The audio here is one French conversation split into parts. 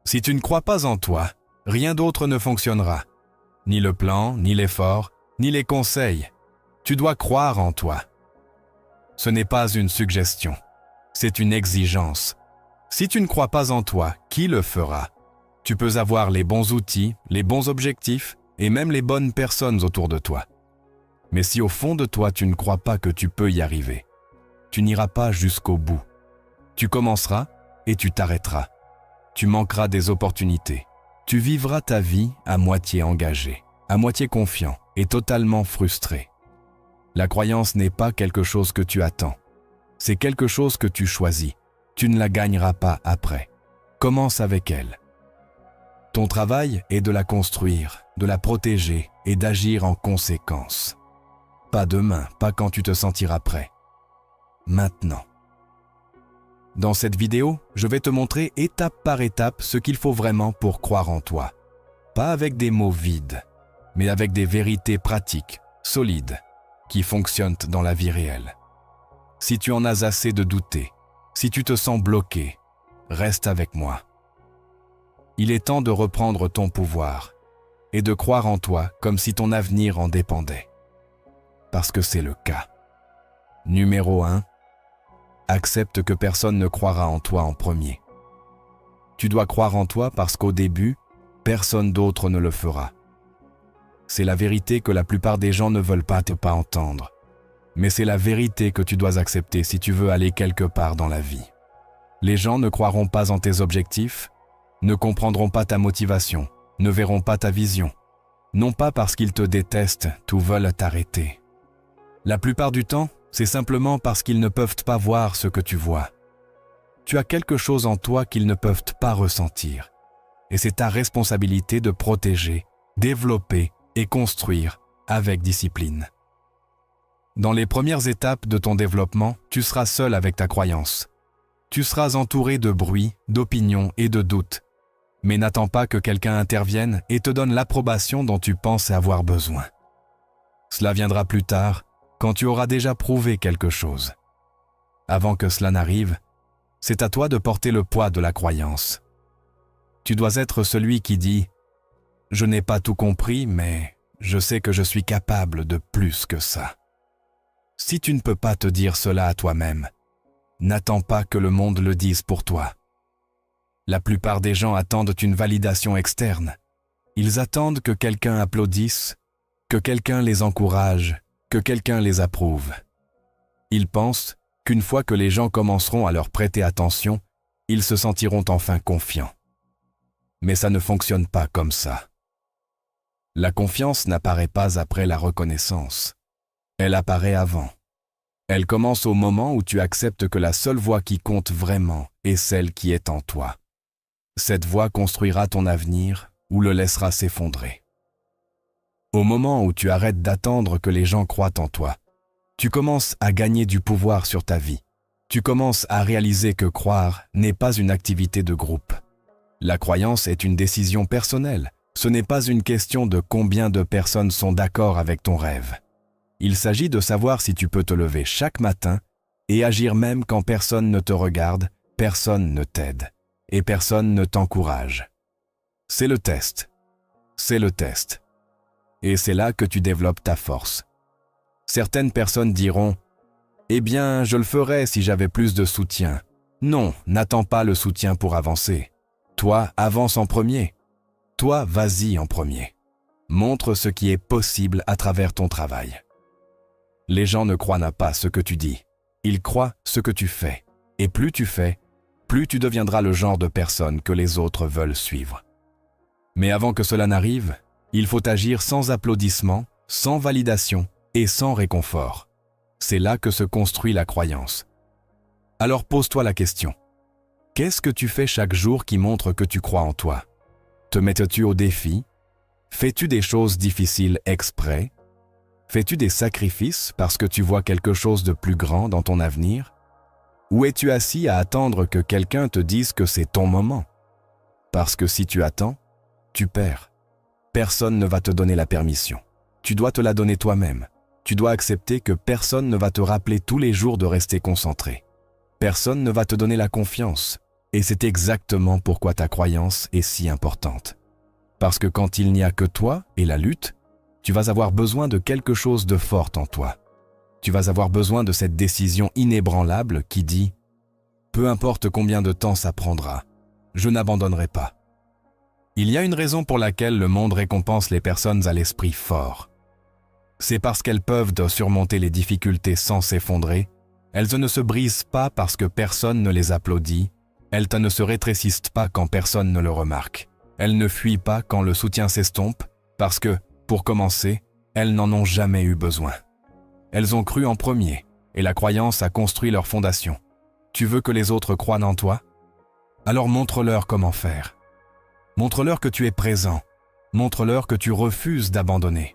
Si tu ne crois pas en toi, rien d'autre ne fonctionnera. Ni le plan, ni l'effort, ni les conseils. Tu dois croire en toi. Ce n'est pas une suggestion, c'est une exigence. Si tu ne crois pas en toi, qui le fera? Tu peux avoir les bons outils, les bons objectifs et même les bonnes personnes autour de toi. Mais si au fond de toi tu ne crois pas que tu peux y arriver, tu n'iras pas jusqu'au bout. Tu commenceras et tu t'arrêteras. Tu manqueras des opportunités. Tu vivras ta vie à moitié engagé, à moitié confiant et totalement frustré. La croyance n'est pas quelque chose que tu attends. C'est quelque chose que tu choisis. Tu ne la gagneras pas après. Commence avec elle. Ton travail est de la construire, de la protéger et d'agir en conséquence. Pas demain, pas quand tu te sentiras prêt. Maintenant. Dans cette vidéo, je vais te montrer étape par étape ce qu'il faut vraiment pour croire en toi. Pas avec des mots vides, mais avec des vérités pratiques, solides, qui fonctionnent dans la vie réelle. Si tu en as assez de douter, si tu te sens bloqué, reste avec moi. Il est temps de reprendre ton pouvoir et de croire en toi comme si ton avenir en dépendait. Parce que c'est le cas. Numéro 1. Accepte que personne ne croira en toi en premier. Tu dois croire en toi parce qu'au début, personne d'autre ne le fera. C'est la vérité que la plupart des gens ne veulent pas entendre. Mais c'est la vérité que tu dois accepter si tu veux aller quelque part dans la vie. Les gens ne croiront pas en tes objectifs, ne comprendront pas ta motivation, ne verront pas ta vision. Non pas parce qu'ils te détestent ou veulent t'arrêter. La plupart du temps, c'est simplement parce qu'ils ne peuvent pas voir ce que tu vois. Tu as quelque chose en toi qu'ils ne peuvent pas ressentir. Et c'est ta responsabilité de protéger, développer et construire avec discipline. Dans les premières étapes de ton développement, tu seras seul avec ta croyance. Tu seras entouré de bruit, d'opinions et de doutes. Mais n'attends pas que quelqu'un intervienne et te donne l'approbation dont tu penses avoir besoin. Cela viendra plus tard, quand tu auras déjà prouvé quelque chose. Avant que cela n'arrive, c'est à toi de porter le poids de la croyance. Tu dois être celui qui dit « Je n'ai pas tout compris, mais je sais que je suis capable de plus que ça. » Si tu ne peux pas te dire cela à toi-même, n'attends pas que le monde le dise pour toi. La plupart des gens attendent une validation externe. Ils attendent que quelqu'un applaudisse, que quelqu'un les encourage, que quelqu'un les approuve. Ils pensent qu'une fois que les gens commenceront à leur prêter attention, ils se sentiront enfin confiants. Mais ça ne fonctionne pas comme ça. La confiance n'apparaît pas après la reconnaissance. Elle apparaît avant. Elle commence au moment où tu acceptes que la seule voix qui compte vraiment est celle qui est en toi. Cette voix construira ton avenir ou le laissera s'effondrer. Au moment où tu arrêtes d'attendre que les gens croient en toi, tu commences à gagner du pouvoir sur ta vie. Tu commences à réaliser que croire n'est pas une activité de groupe. La croyance est une décision personnelle. Ce n'est pas une question de combien de personnes sont d'accord avec ton rêve. Il s'agit de savoir si tu peux te lever chaque matin et agir même quand personne ne te regarde, personne ne t'aide et personne ne t'encourage. C'est le test. C'est le test. Et c'est là que tu développes ta force. Certaines personnes diront « Eh bien, je le ferais si j'avais plus de soutien. » Non, n'attends pas le soutien pour avancer. Toi, avance en premier. Toi, vas-y en premier. Montre ce qui est possible à travers ton travail. Les gens ne croient pas ce que tu dis. Ils croient ce que tu fais. Et plus tu fais, plus tu deviendras le genre de personne que les autres veulent suivre. Mais avant que cela n'arrive, il faut agir sans applaudissements, sans validation et sans réconfort. C'est là que se construit la croyance. Alors pose-toi la question. Qu'est-ce que tu fais chaque jour qui montre que tu crois en toi? Te mets-tu au défi? Fais-tu des choses difficiles exprès? Fais-tu des sacrifices parce que tu vois quelque chose de plus grand dans ton avenir? Ou es-tu assis à attendre que quelqu'un te dise que c'est ton moment? Parce que si tu attends, tu perds. Personne ne va te donner la permission. Tu dois te la donner toi-même. Tu dois accepter que personne ne va te rappeler tous les jours de rester concentré. Personne ne va te donner la confiance. Et c'est exactement pourquoi ta croyance est si importante. Parce que quand il n'y a que toi et la lutte, tu vas avoir besoin de quelque chose de fort en toi. Tu vas avoir besoin de cette décision inébranlable qui dit « Peu importe combien de temps ça prendra, je n'abandonnerai pas ». Il y a une raison pour laquelle le monde récompense les personnes à l'esprit fort. C'est parce qu'elles peuvent surmonter les difficultés sans s'effondrer. Elles ne se brisent pas parce que personne ne les applaudit. Elles ne se rétrécissent pas quand personne ne le remarque. Elles ne fuient pas quand le soutien s'estompe parce que, pour commencer, elles n'en ont jamais eu besoin. Elles ont cru en premier et la croyance a construit leur fondation. Tu veux que les autres croient en toi? Alors montre-leur comment faire. Montre-leur que tu es présent. Montre-leur que tu refuses d'abandonner.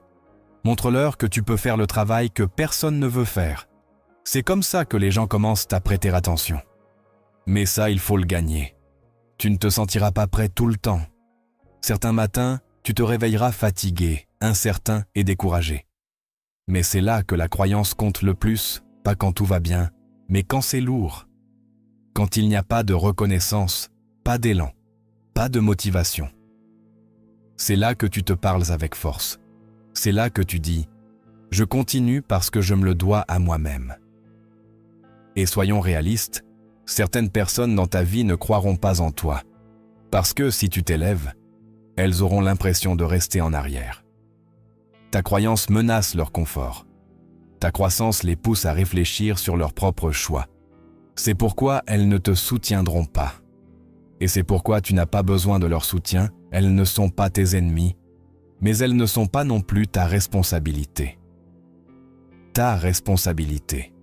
Montre-leur que tu peux faire le travail que personne ne veut faire. C'est comme ça que les gens commencent à prêter attention. Mais ça, il faut le gagner. Tu ne te sentiras pas prêt tout le temps. Certains matins, tu te réveilleras fatigué, incertain et découragé. Mais c'est là que la croyance compte le plus, pas quand tout va bien, mais quand c'est lourd. Quand il n'y a pas de reconnaissance, pas d'élan, pas de motivation. C'est là que tu te parles avec force. C'est là que tu dis « Je continue parce que je me le dois à moi-même ». Et soyons réalistes, certaines personnes dans ta vie ne croiront pas en toi. Parce que si tu t'élèves, elles auront l'impression de rester en arrière. Ta croyance menace leur confort. Ta croissance les pousse à réfléchir sur leurs propres choix. C'est pourquoi elles ne te soutiendront pas. Et c'est pourquoi tu n'as pas besoin de leur soutien, elles ne sont pas tes ennemis, mais elles ne sont pas non plus ta responsabilité. Ta responsabilité,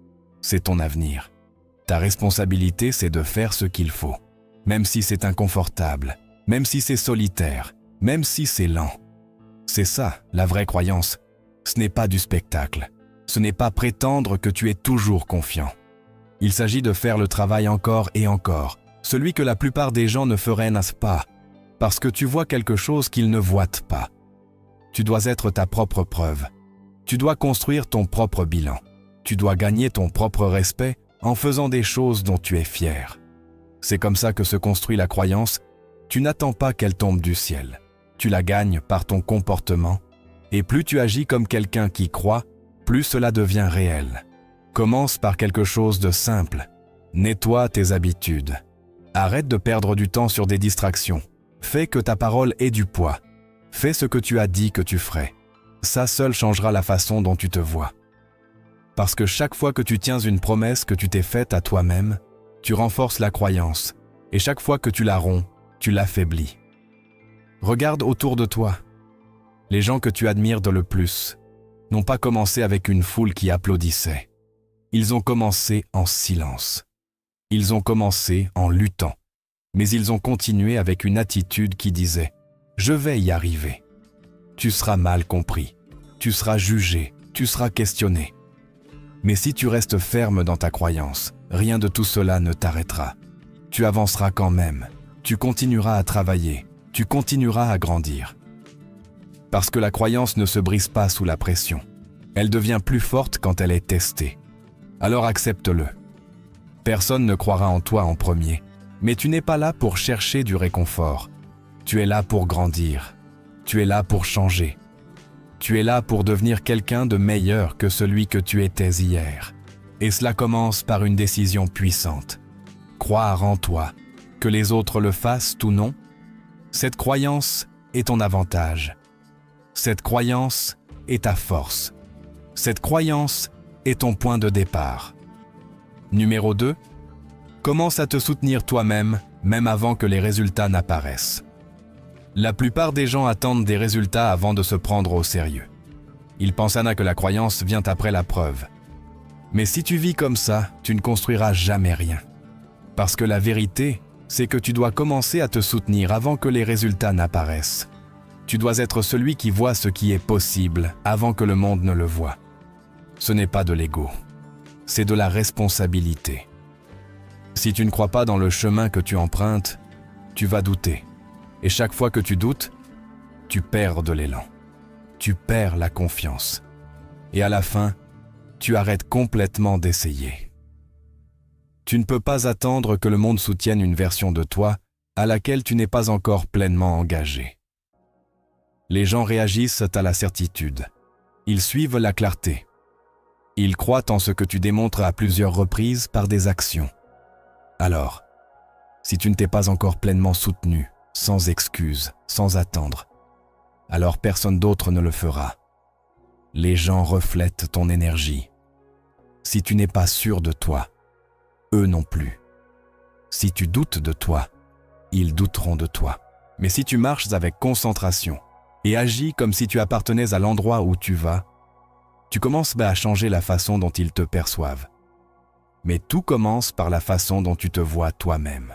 c'est ton avenir. Ta responsabilité, c'est de faire ce qu'il faut, même si c'est inconfortable, même si c'est solitaire, même si c'est lent. C'est ça, la vraie croyance. Ce n'est pas du spectacle. Ce n'est pas prétendre que tu es toujours confiant. Il s'agit de faire le travail encore et encore, celui que la plupart des gens ne feraient pas, parce que tu vois quelque chose qu'ils ne voient pas. Tu dois être ta propre preuve. Tu dois construire ton propre bilan. Tu dois gagner ton propre respect en faisant des choses dont tu es fier. C'est comme ça que se construit la croyance. Tu n'attends pas qu'elle tombe du ciel. Tu la gagnes par ton comportement. Et plus tu agis comme quelqu'un qui croit, plus cela devient réel. Commence par quelque chose de simple. Nettoie tes habitudes. Arrête de perdre du temps sur des distractions. Fais que ta parole ait du poids. Fais ce que tu as dit que tu ferais. Ça seul changera la façon dont tu te vois. Parce que chaque fois que tu tiens une promesse que tu t'es faite à toi-même, tu renforces la croyance. Et chaque fois que tu la romps, tu l'affaiblis. Regarde autour de toi. Les gens que tu admires le plus n'ont pas commencé avec une foule qui applaudissait. Ils ont commencé en silence. Ils ont commencé en luttant. Mais ils ont continué avec une attitude qui disait « Je vais y arriver ». Tu seras mal compris. Tu seras jugé. Tu seras questionné. Mais si tu restes ferme dans ta croyance, rien de tout cela ne t'arrêtera. Tu avanceras quand même. Tu continueras à travailler. Tu continueras à grandir. Parce que la croyance ne se brise pas sous la pression. Elle devient plus forte quand elle est testée. Alors accepte-le. Personne ne croira en toi en premier. Mais tu n'es pas là pour chercher du réconfort. Tu es là pour grandir. Tu es là pour changer. Tu es là pour devenir quelqu'un de meilleur que celui que tu étais hier. Et cela commence par une décision puissante. Croire en toi, que les autres le fassent ou non. Cette croyance est ton avantage. Cette croyance est ta force. Cette croyance est ton point de départ. Numéro 2. Commence à te soutenir toi-même, même avant que les résultats n'apparaissent. La plupart des gens attendent des résultats avant de se prendre au sérieux. Ils pensent que la croyance vient après la preuve. Mais si tu vis comme ça, tu ne construiras jamais rien. Parce que la vérité, c'est que tu dois commencer à te soutenir avant que les résultats n'apparaissent. Tu dois être celui qui voit ce qui est possible avant que le monde ne le voie. Ce n'est pas de l'ego, c'est de la responsabilité. Si tu ne crois pas dans le chemin que tu empruntes, tu vas douter. Et chaque fois que tu doutes, tu perds de l'élan. Tu perds la confiance. Et à la fin, tu arrêtes complètement d'essayer. Tu ne peux pas attendre que le monde soutienne une version de toi à laquelle tu n'es pas encore pleinement engagé. Les gens réagissent à la certitude. Ils suivent la clarté. Ils croient en ce que tu démontres à plusieurs reprises par des actions. Alors, si tu ne t'es pas encore pleinement soutenu, sans excuse, sans attendre, alors personne d'autre ne le fera. Les gens reflètent ton énergie. Si tu n'es pas sûr de toi, eux non plus. Si tu doutes de toi, ils douteront de toi. Mais si tu marches avec concentration et agis comme si tu appartenais à l'endroit où tu vas, tu commences à changer la façon dont ils te perçoivent. Mais tout commence par la façon dont tu te vois toi-même.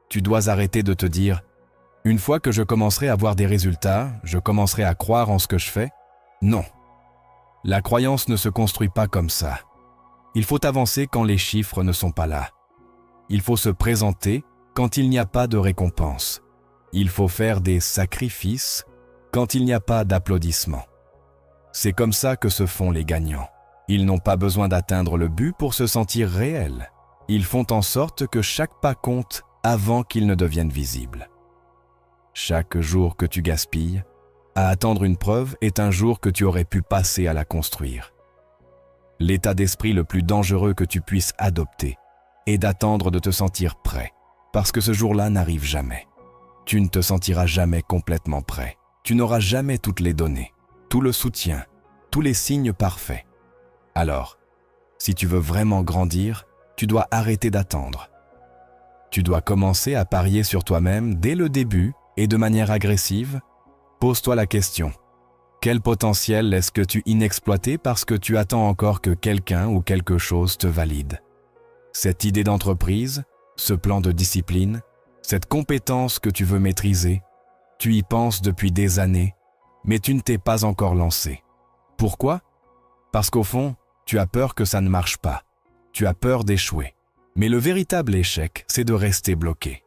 Tu dois arrêter de te dire « Une fois que je commencerai à voir des résultats, je commencerai à croire en ce que je fais ». Non. La croyance ne se construit pas comme ça. Il faut avancer quand les chiffres ne sont pas là. Il faut se présenter quand il n'y a pas de récompense. Il faut faire des sacrifices quand il n'y a pas d'applaudissements. C'est comme ça que se font les gagnants. Ils n'ont pas besoin d'atteindre le but pour se sentir réels. Ils font en sorte que chaque pas compte avant qu'il ne devienne visible. Chaque jour que tu gaspilles à attendre une preuve est un jour que tu aurais pu passer à la construire. L'état d'esprit le plus dangereux que tu puisses adopter est d'attendre de te sentir prêt, parce que ce jour-là n'arrive jamais. Tu ne te sentiras jamais complètement prêt. Tu n'auras jamais toutes les données, tout le soutien, tous les signes parfaits. Alors, si tu veux vraiment grandir, tu dois arrêter d'attendre. Tu dois commencer à parier sur toi-même dès le début et de manière agressive. Pose-toi la question. Quel potentiel laisses-tu inexploité parce que tu attends encore que quelqu'un ou quelque chose te valide? Cette idée d'entreprise, ce plan de discipline, cette compétence que tu veux maîtriser, tu y penses depuis des années, mais tu ne t'es pas encore lancé. Pourquoi? Parce qu'au fond, tu as peur que ça ne marche pas. Tu as peur d'échouer. Mais le véritable échec, c'est de rester bloqué.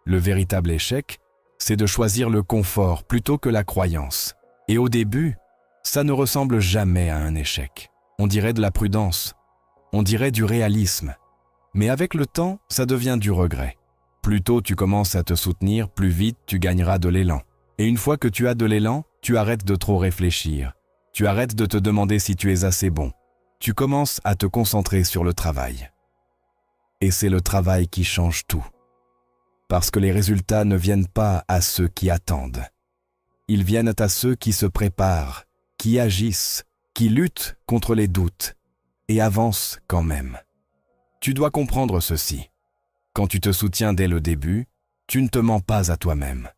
Le véritable échec, c'est de choisir le confort plutôt que la croyance. Et au début, ça ne ressemble jamais à un échec. On dirait de la prudence. On dirait du réalisme. Mais avec le temps, ça devient du regret. Plus tôt tu commences à te soutenir, plus vite tu gagneras de l'élan. Et une fois que tu as de l'élan, tu arrêtes de trop réfléchir. Tu arrêtes de te demander si tu es assez bon. Tu commences à te concentrer sur le travail. Et c'est le travail qui change tout. Parce que les résultats ne viennent pas à ceux qui attendent. Ils viennent à ceux qui se préparent, qui agissent, qui luttent contre les doutes et avancent quand même. Tu dois comprendre ceci. Quand tu te soutiens dès le début, tu ne te mens pas à toi-même.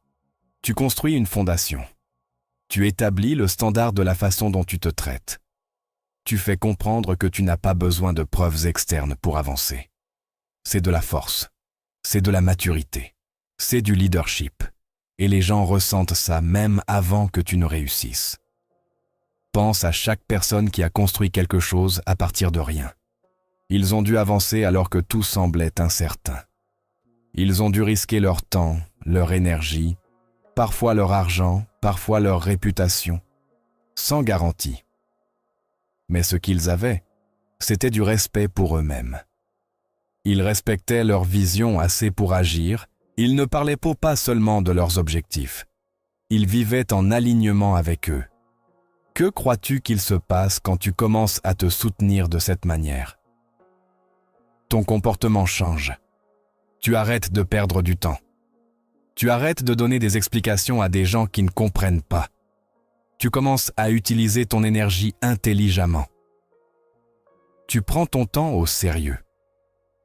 Tu construis une fondation. Tu établis le standard de la façon dont tu te traites. Tu fais comprendre que tu n'as pas besoin de preuves externes pour avancer. C'est de la force, c'est de la maturité, c'est du leadership. Et les gens ressentent ça même avant que tu ne réussisses. Pense à chaque personne qui a construit quelque chose à partir de rien. Ils ont dû avancer alors que tout semblait incertain. Ils ont dû risquer leur temps, leur énergie, parfois leur argent, parfois leur réputation, sans garantie. Mais ce qu'ils avaient, c'était du respect pour eux-mêmes. Ils respectaient leur vision assez pour agir, ils ne parlaient pas seulement de leurs objectifs. Ils vivaient en alignement avec eux. Que crois-tu qu'il se passe quand tu commences à te soutenir de cette manière? Ton comportement change. Tu arrêtes de perdre du temps. Tu arrêtes de donner des explications à des gens qui ne comprennent pas. Tu commences à utiliser ton énergie intelligemment. Tu prends ton temps au sérieux.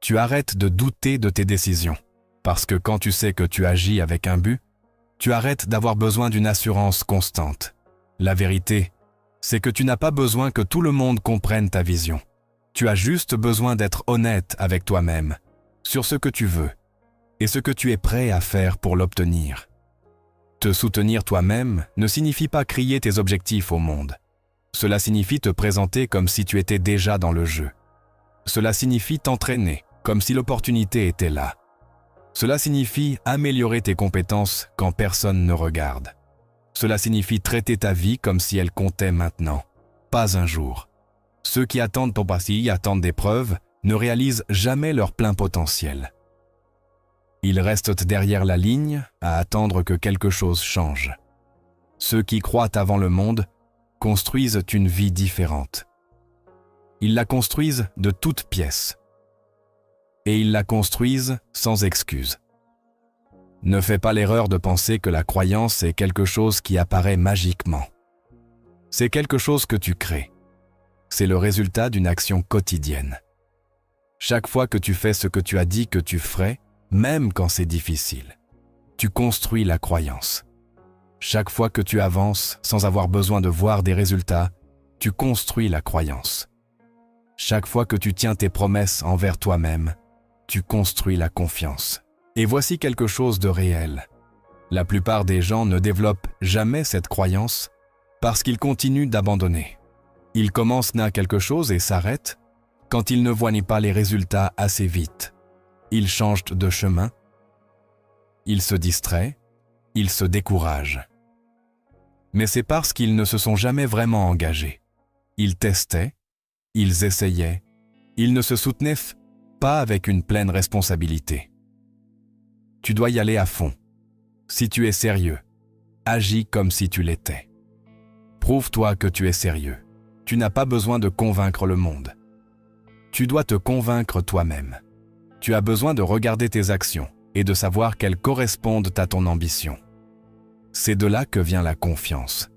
Tu arrêtes de douter de tes décisions. Parce que quand tu sais que tu agis avec un but, tu arrêtes d'avoir besoin d'une assurance constante. La vérité, c'est que tu n'as pas besoin que tout le monde comprenne ta vision. Tu as juste besoin d'être honnête avec toi-même sur ce que tu veux et ce que tu es prêt à faire pour l'obtenir. Te soutenir toi-même ne signifie pas crier tes objectifs au monde. Cela signifie te présenter comme si tu étais déjà dans le jeu. Cela signifie t'entraîner comme si l'opportunité était là. Cela signifie améliorer tes compétences quand personne ne regarde. Cela signifie traiter ta vie comme si elle comptait maintenant, pas un jour. Ceux qui attendent ton passé attendent des preuves, ne réalisent jamais leur plein potentiel. Ils restent derrière la ligne à attendre que quelque chose change. Ceux qui croient avant le monde construisent une vie différente. Ils la construisent de toutes pièces. Et ils la construisent sans excuse. Ne fais pas l'erreur de penser que la croyance est quelque chose qui apparaît magiquement. C'est quelque chose que tu crées. C'est le résultat d'une action quotidienne. Chaque fois que tu fais ce que tu as dit que tu ferais, même quand c'est difficile, tu construis la croyance. Chaque fois que tu avances sans avoir besoin de voir des résultats, tu construis la croyance. Chaque fois que tu tiens tes promesses envers toi-même, tu construis la confiance. Et voici quelque chose de réel. La plupart des gens ne développent jamais cette croyance parce qu'ils continuent d'abandonner. Ils commencent à quelque chose et s'arrêtent quand ils ne voient pas les résultats assez vite. Ils changent de chemin, ils se distraient, ils se découragent. Mais c'est parce qu'ils ne se sont jamais vraiment engagés. Ils testaient, ils essayaient, ils ne se soutenaient pas avec une pleine responsabilité. Tu dois y aller à fond. Si tu es sérieux, agis comme si tu l'étais. Prouve-toi que tu es sérieux. Tu n'as pas besoin de convaincre le monde. Tu dois te convaincre toi-même. Tu as besoin de regarder tes actions et de savoir qu'elles correspondent à ton ambition. C'est de là que vient la confiance.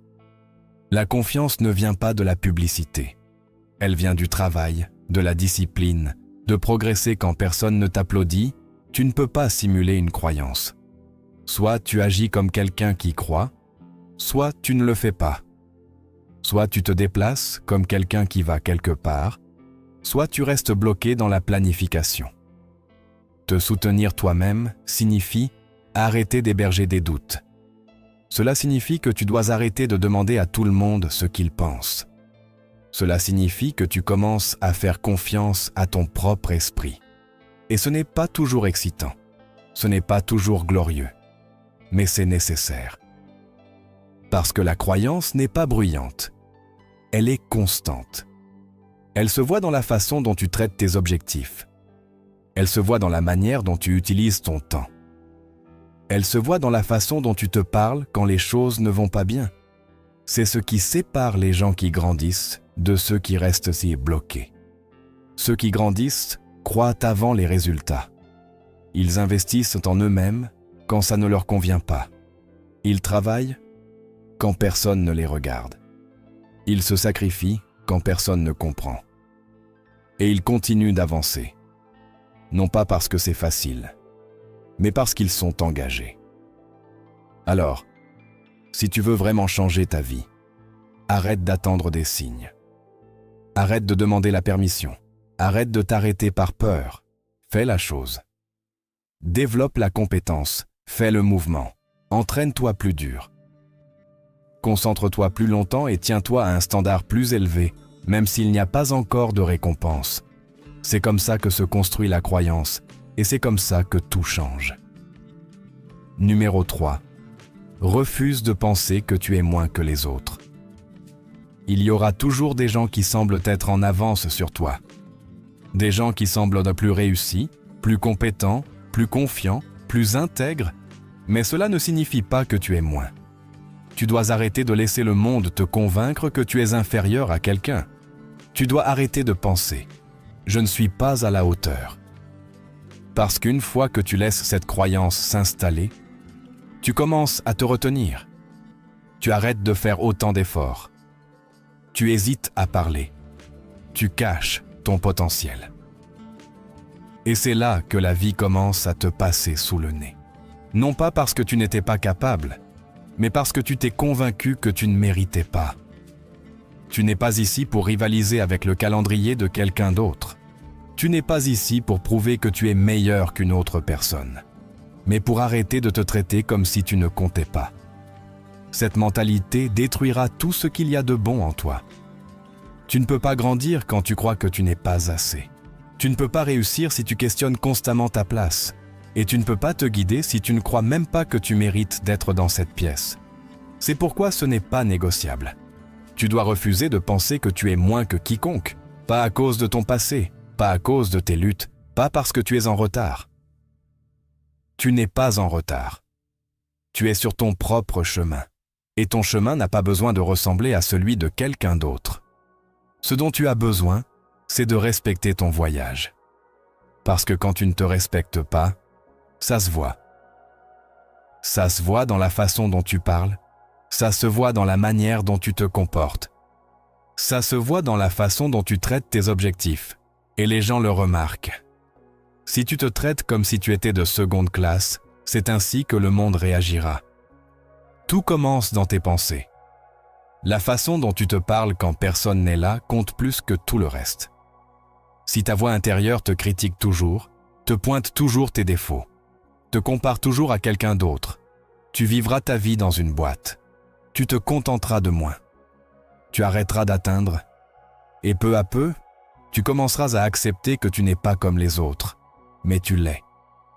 La confiance ne vient pas de la publicité. Elle vient du travail, de la discipline, de progresser quand personne ne t'applaudit. Tu ne peux pas simuler une croyance. Soit tu agis comme quelqu'un qui croit, soit tu ne le fais pas. Soit tu te déplaces comme quelqu'un qui va quelque part, soit tu restes bloqué dans la planification. Te soutenir toi-même signifie arrêter d'héberger des doutes. Cela signifie que tu dois arrêter de demander à tout le monde ce qu'il pense. Cela signifie que tu commences à faire confiance à ton propre esprit. Et ce n'est pas toujours excitant, ce n'est pas toujours glorieux, mais c'est nécessaire. Parce que la croyance n'est pas bruyante, elle est constante. Elle se voit dans la façon dont tu traites tes objectifs. Elle se voit dans la manière dont tu utilises ton temps. Elle se voit dans la façon dont tu te parles quand les choses ne vont pas bien. C'est ce qui sépare les gens qui grandissent de ceux qui restent si bloqués. Ceux qui grandissent croient avant les résultats. Ils investissent en eux-mêmes quand ça ne leur convient pas. Ils travaillent quand personne ne les regarde. Ils se sacrifient quand personne ne comprend. Et ils continuent d'avancer. Non pas parce que c'est facile, mais parce qu'ils sont engagés. Alors, si tu veux vraiment changer ta vie, arrête d'attendre des signes. Arrête de demander la permission. Arrête de t'arrêter par peur. Fais la chose. Développe la compétence. Fais le mouvement. Entraîne-toi plus dur. Concentre-toi plus longtemps et tiens-toi à un standard plus élevé, même s'il n'y a pas encore de récompense. C'est comme ça que se construit la croyance, et c'est comme ça que tout change. Numéro 3. Refuse de penser que tu es moins que les autres. Il y aura toujours des gens qui semblent être en avance sur toi. Des gens qui semblent plus réussis, plus compétents, plus confiants, plus intègres, mais cela ne signifie pas que tu es moins. Tu dois arrêter de laisser le monde te convaincre que tu es inférieur à quelqu'un. Tu dois arrêter de penser « je ne suis pas à la hauteur ». Parce qu'une fois que tu laisses cette croyance s'installer, tu commences à te retenir. Tu arrêtes de faire autant d'efforts. Tu hésites à parler. Tu caches ton potentiel. Et c'est là que la vie commence à te passer sous le nez. Non pas parce que tu n'étais pas capable, mais parce que tu t'es convaincu que tu ne méritais pas. Tu n'es pas ici pour rivaliser avec le calendrier de quelqu'un d'autre. Tu n'es pas ici pour prouver que tu es meilleur qu'une autre personne, mais pour arrêter de te traiter comme si tu ne comptais pas. Cette mentalité détruira tout ce qu'il y a de bon en toi. Tu ne peux pas grandir quand tu crois que tu n'es pas assez. Tu ne peux pas réussir si tu questionnes constamment ta place. Et tu ne peux pas te guider si tu ne crois même pas que tu mérites d'être dans cette pièce. C'est pourquoi ce n'est pas négociable. Tu dois refuser de penser que tu es moins que quiconque, pas à cause de ton passé, pas à cause de tes luttes, pas parce que tu es en retard. Tu n'es pas en retard. Tu es sur ton propre chemin, et ton chemin n'a pas besoin de ressembler à celui de quelqu'un d'autre. Ce dont tu as besoin, c'est de respecter ton voyage. Parce que quand tu ne te respectes pas, ça se voit. Ça se voit dans la façon dont tu parles, ça se voit dans la manière dont tu te comportes. Ça se voit dans la façon dont tu traites tes objectifs, et les gens le remarquent. Si tu te traites comme si tu étais de seconde classe, c'est ainsi que le monde réagira. Tout commence dans tes pensées. La façon dont tu te parles quand personne n'est là compte plus que tout le reste. Si ta voix intérieure te critique toujours, te pointe toujours tes défauts, te compare toujours à quelqu'un d'autre, tu vivras ta vie dans une boîte. Tu te contenteras de moins. Tu arrêteras d'atteindre. Et peu à peu, tu commenceras à accepter que tu n'es pas comme les autres. Mais tu l'es.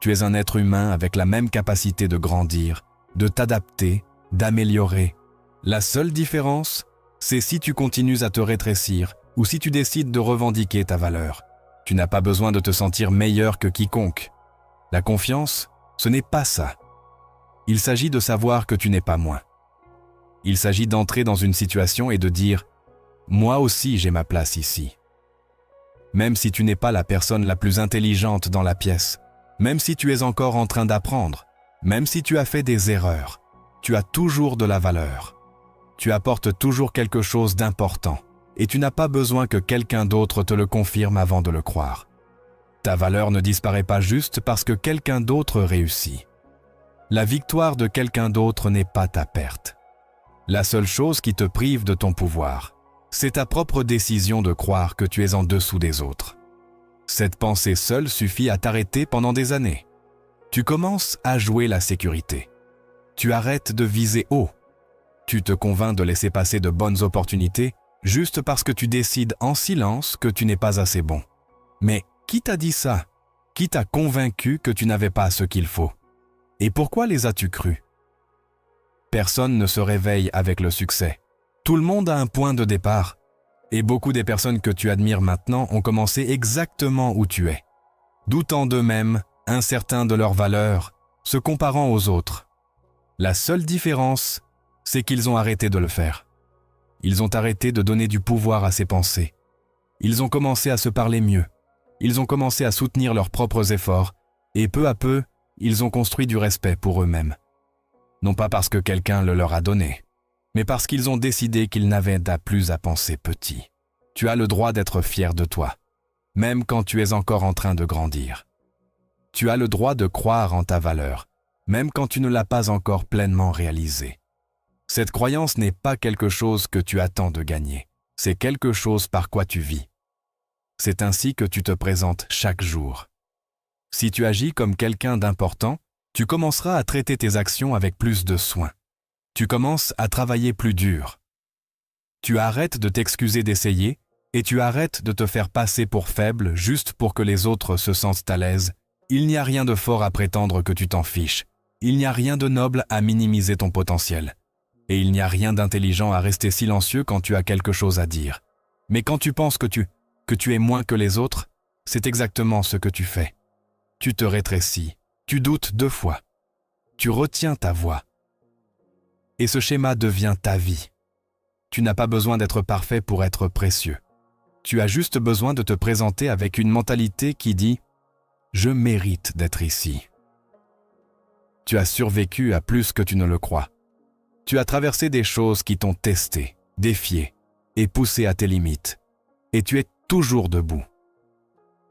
Tu es un être humain avec la même capacité de grandir, de t'adapter, d'améliorer. La seule différence, c'est si tu continues à te rétrécir ou si tu décides de revendiquer ta valeur. Tu n'as pas besoin de te sentir meilleur que quiconque. La confiance, ce n'est pas ça. Il s'agit de savoir que tu n'es pas moins. Il s'agit d'entrer dans une situation et de dire « Moi aussi j'ai ma place ici ». Même si tu n'es pas la personne la plus intelligente dans la pièce, même si tu es encore en train d'apprendre, même si tu as fait des erreurs, tu as toujours de la valeur. Tu apportes toujours quelque chose d'important et tu n'as pas besoin que quelqu'un d'autre te le confirme avant de le croire. Ta valeur ne disparaît pas juste parce que quelqu'un d'autre réussit. La victoire de quelqu'un d'autre n'est pas ta perte. La seule chose qui te prive de ton pouvoir, c'est ta propre décision de croire que tu es en dessous des autres. Cette pensée seule suffit à t'arrêter pendant des années. Tu commences à jouer la sécurité. Tu arrêtes de viser haut. Tu te convaincs de laisser passer de bonnes opportunités juste parce que tu décides en silence que tu n'es pas assez bon. Mais qui t'a dit ça? Qui t'a convaincu que tu n'avais pas ce qu'il faut? Et pourquoi les as-tu crus? Personne ne se réveille avec le succès. Tout le monde a un point de départ. Et beaucoup des personnes que tu admires maintenant ont commencé exactement où tu es. Doutant d'eux-mêmes, incertains de leur valeur, se comparant aux autres. La seule différence, c'est qu'ils ont arrêté de le faire. Ils ont arrêté de donner du pouvoir à ses pensées. Ils ont commencé à se parler mieux. Ils ont commencé à soutenir leurs propres efforts. Et peu à peu, ils ont construit du respect pour eux-mêmes. Non pas parce que quelqu'un le leur a donné, mais parce qu'ils ont décidé qu'ils n'avaient plus à penser petit. Tu as le droit d'être fier de toi, même quand tu es encore en train de grandir. Tu as le droit de croire en ta valeur, même quand tu ne l'as pas encore pleinement réalisée. Cette croyance n'est pas quelque chose que tu attends de gagner, c'est quelque chose par quoi tu vis. C'est ainsi que tu te présentes chaque jour. Si tu agis comme quelqu'un d'important, tu commenceras à traiter tes actions avec plus de soin. Tu commences à travailler plus dur. Tu arrêtes de t'excuser d'essayer et tu arrêtes de te faire passer pour faible juste pour que les autres se sentent à l'aise. Il n'y a rien de fort à prétendre que tu t'en fiches. Il n'y a rien de noble à minimiser ton potentiel. Et il n'y a rien d'intelligent à rester silencieux quand tu as quelque chose à dire. Mais quand tu penses que tu es moins que les autres, c'est exactement ce que tu fais. Tu te rétrécis, tu doutes 2 fois. Tu retiens ta voix. Et ce schéma devient ta vie. Tu n'as pas besoin d'être parfait pour être précieux. Tu as juste besoin de te présenter avec une mentalité qui dit « Je mérite d'être ici ». Tu as survécu à plus que tu ne le crois. Tu as traversé des choses qui t'ont testé, défié et poussé à tes limites. Et tu es toujours debout.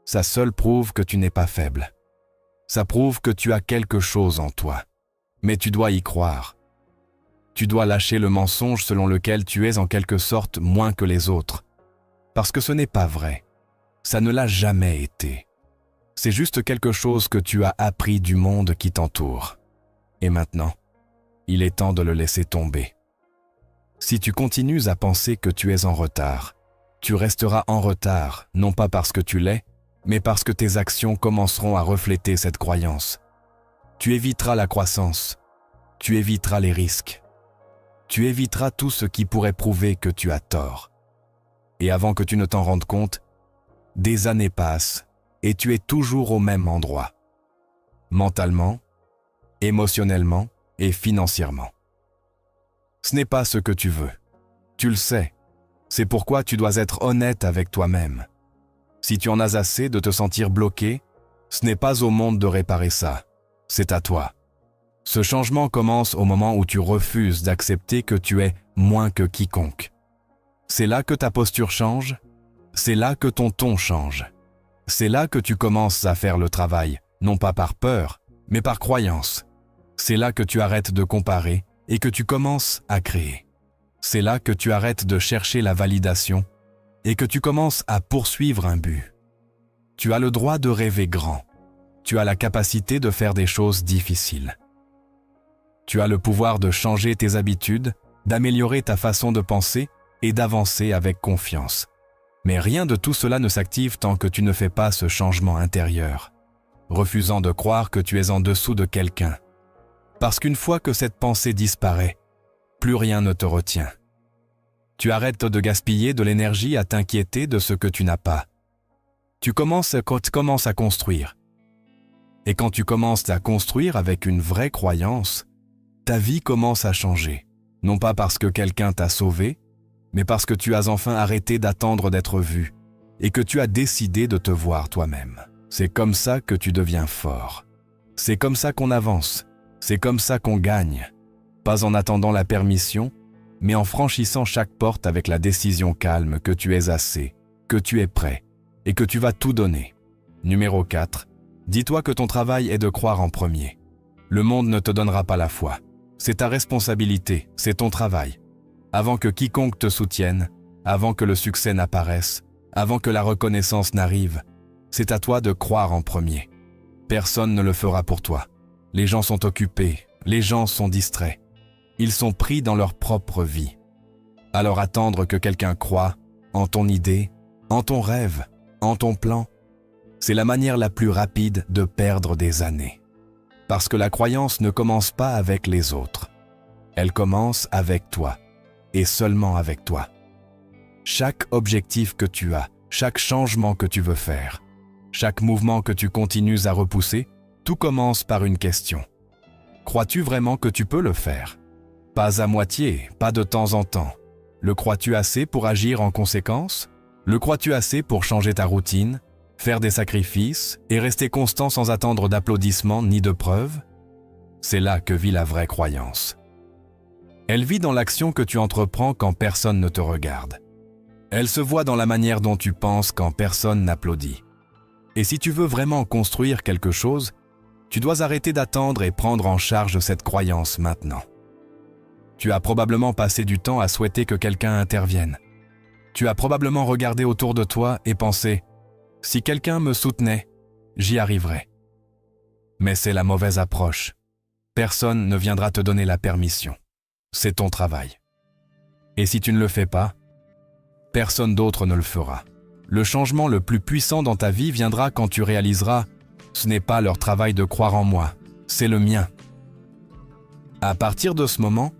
Ça seul prouve que tu n'es pas faible. Ça prouve que tu as quelque chose en toi. Mais tu dois y croire. Tu dois lâcher le mensonge selon lequel tu es en quelque sorte moins que les autres. Parce que ce n'est pas vrai. Ça ne l'a jamais été. C'est juste quelque chose que tu as appris du monde qui t'entoure. Et maintenant, il est temps de le laisser tomber. Si tu continues à penser que tu es en retard, tu resteras en retard, non pas parce que tu l'es, mais parce que tes actions commenceront à refléter cette croyance. Tu éviteras la croissance. Tu éviteras les risques. Tu éviteras tout ce qui pourrait prouver que tu as tort. Et avant que tu ne t'en rendes compte, Des années passent et tu es toujours au même endroit. Mentalement, émotionnellement et financièrement. Ce n'est pas ce que tu veux. Tu le sais. C'est pourquoi tu dois être honnête avec toi-même. Si tu en as assez de te sentir bloqué, ce n'est pas au monde de réparer ça. C'est à toi. Ce changement commence au moment où tu refuses d'accepter que tu es moins que quiconque. C'est là que ta posture change, c'est là que ton ton change. C'est là que tu commences à faire le travail, non pas par peur, mais par croyance. C'est là que tu arrêtes de comparer et que tu commences à créer. C'est là que tu arrêtes de chercher la validation et que tu commences à poursuivre un but. Tu as le droit de rêver grand. Tu as la capacité de faire des choses difficiles. Tu as le pouvoir de changer tes habitudes, d'améliorer ta façon de penser et d'avancer avec confiance. Mais rien de tout cela ne s'active tant que tu ne fais pas ce changement intérieur, refusant de croire que tu es en dessous de quelqu'un. Parce qu'une fois que cette pensée disparaît, plus rien ne te retient. Tu arrêtes de gaspiller de l'énergie à t'inquiéter de ce que tu n'as pas. Tu commences à construire. Et quand tu commences à construire avec une vraie croyance, ta vie commence à changer. Non pas parce que quelqu'un t'a sauvé, mais parce que tu as enfin arrêté d'attendre d'être vu et que tu as décidé de te voir toi-même. C'est comme ça que tu deviens fort. C'est comme ça qu'on avance. C'est comme ça qu'on gagne. Pas en attendant la permission, mais en franchissant chaque porte avec la décision calme que tu es assez, que tu es prêt et que tu vas tout donner. Numéro 4. Dis-toi que ton travail est de croire en premier. Le monde ne te donnera pas la foi. C'est ta responsabilité, c'est ton travail. Avant que quiconque te soutienne, avant que le succès n'apparaisse, avant que la reconnaissance n'arrive, c'est à toi de croire en premier. Personne ne le fera pour toi. Les gens sont occupés, les gens sont distraits. Ils sont pris dans leur propre vie. Alors attendre que quelqu'un croie en ton idée, en ton rêve, en ton plan, c'est la manière la plus rapide de perdre des années. Parce que la croyance ne commence pas avec les autres. Elle commence avec toi, et seulement avec toi. Chaque objectif que tu as, chaque changement que tu veux faire, chaque mouvement que tu continues à repousser, tout commence par une question. Crois-tu vraiment que tu peux le faire? Pas à moitié, pas de temps en temps. Le crois-tu assez pour agir en conséquence? Le crois-tu assez pour changer ta routine, faire des sacrifices et rester constant sans attendre d'applaudissements ni de preuves? C'est là que vit la vraie croyance. Elle vit dans l'action que tu entreprends quand personne ne te regarde. Elle se voit dans la manière dont tu penses quand personne n'applaudit. Et si tu veux vraiment construire quelque chose, tu dois arrêter d'attendre et prendre en charge cette croyance maintenant. Tu as probablement passé du temps à souhaiter que quelqu'un intervienne. Tu as probablement regardé autour de toi et pensé « Si quelqu'un me soutenait, j'y arriverais. » Mais c'est la mauvaise approche. Personne ne viendra te donner la permission. C'est ton travail. Et si tu ne le fais pas, personne d'autre ne le fera. Le changement le plus puissant dans ta vie viendra quand tu réaliseras « Ce n'est pas leur travail de croire en moi, c'est le mien. » À partir de ce moment,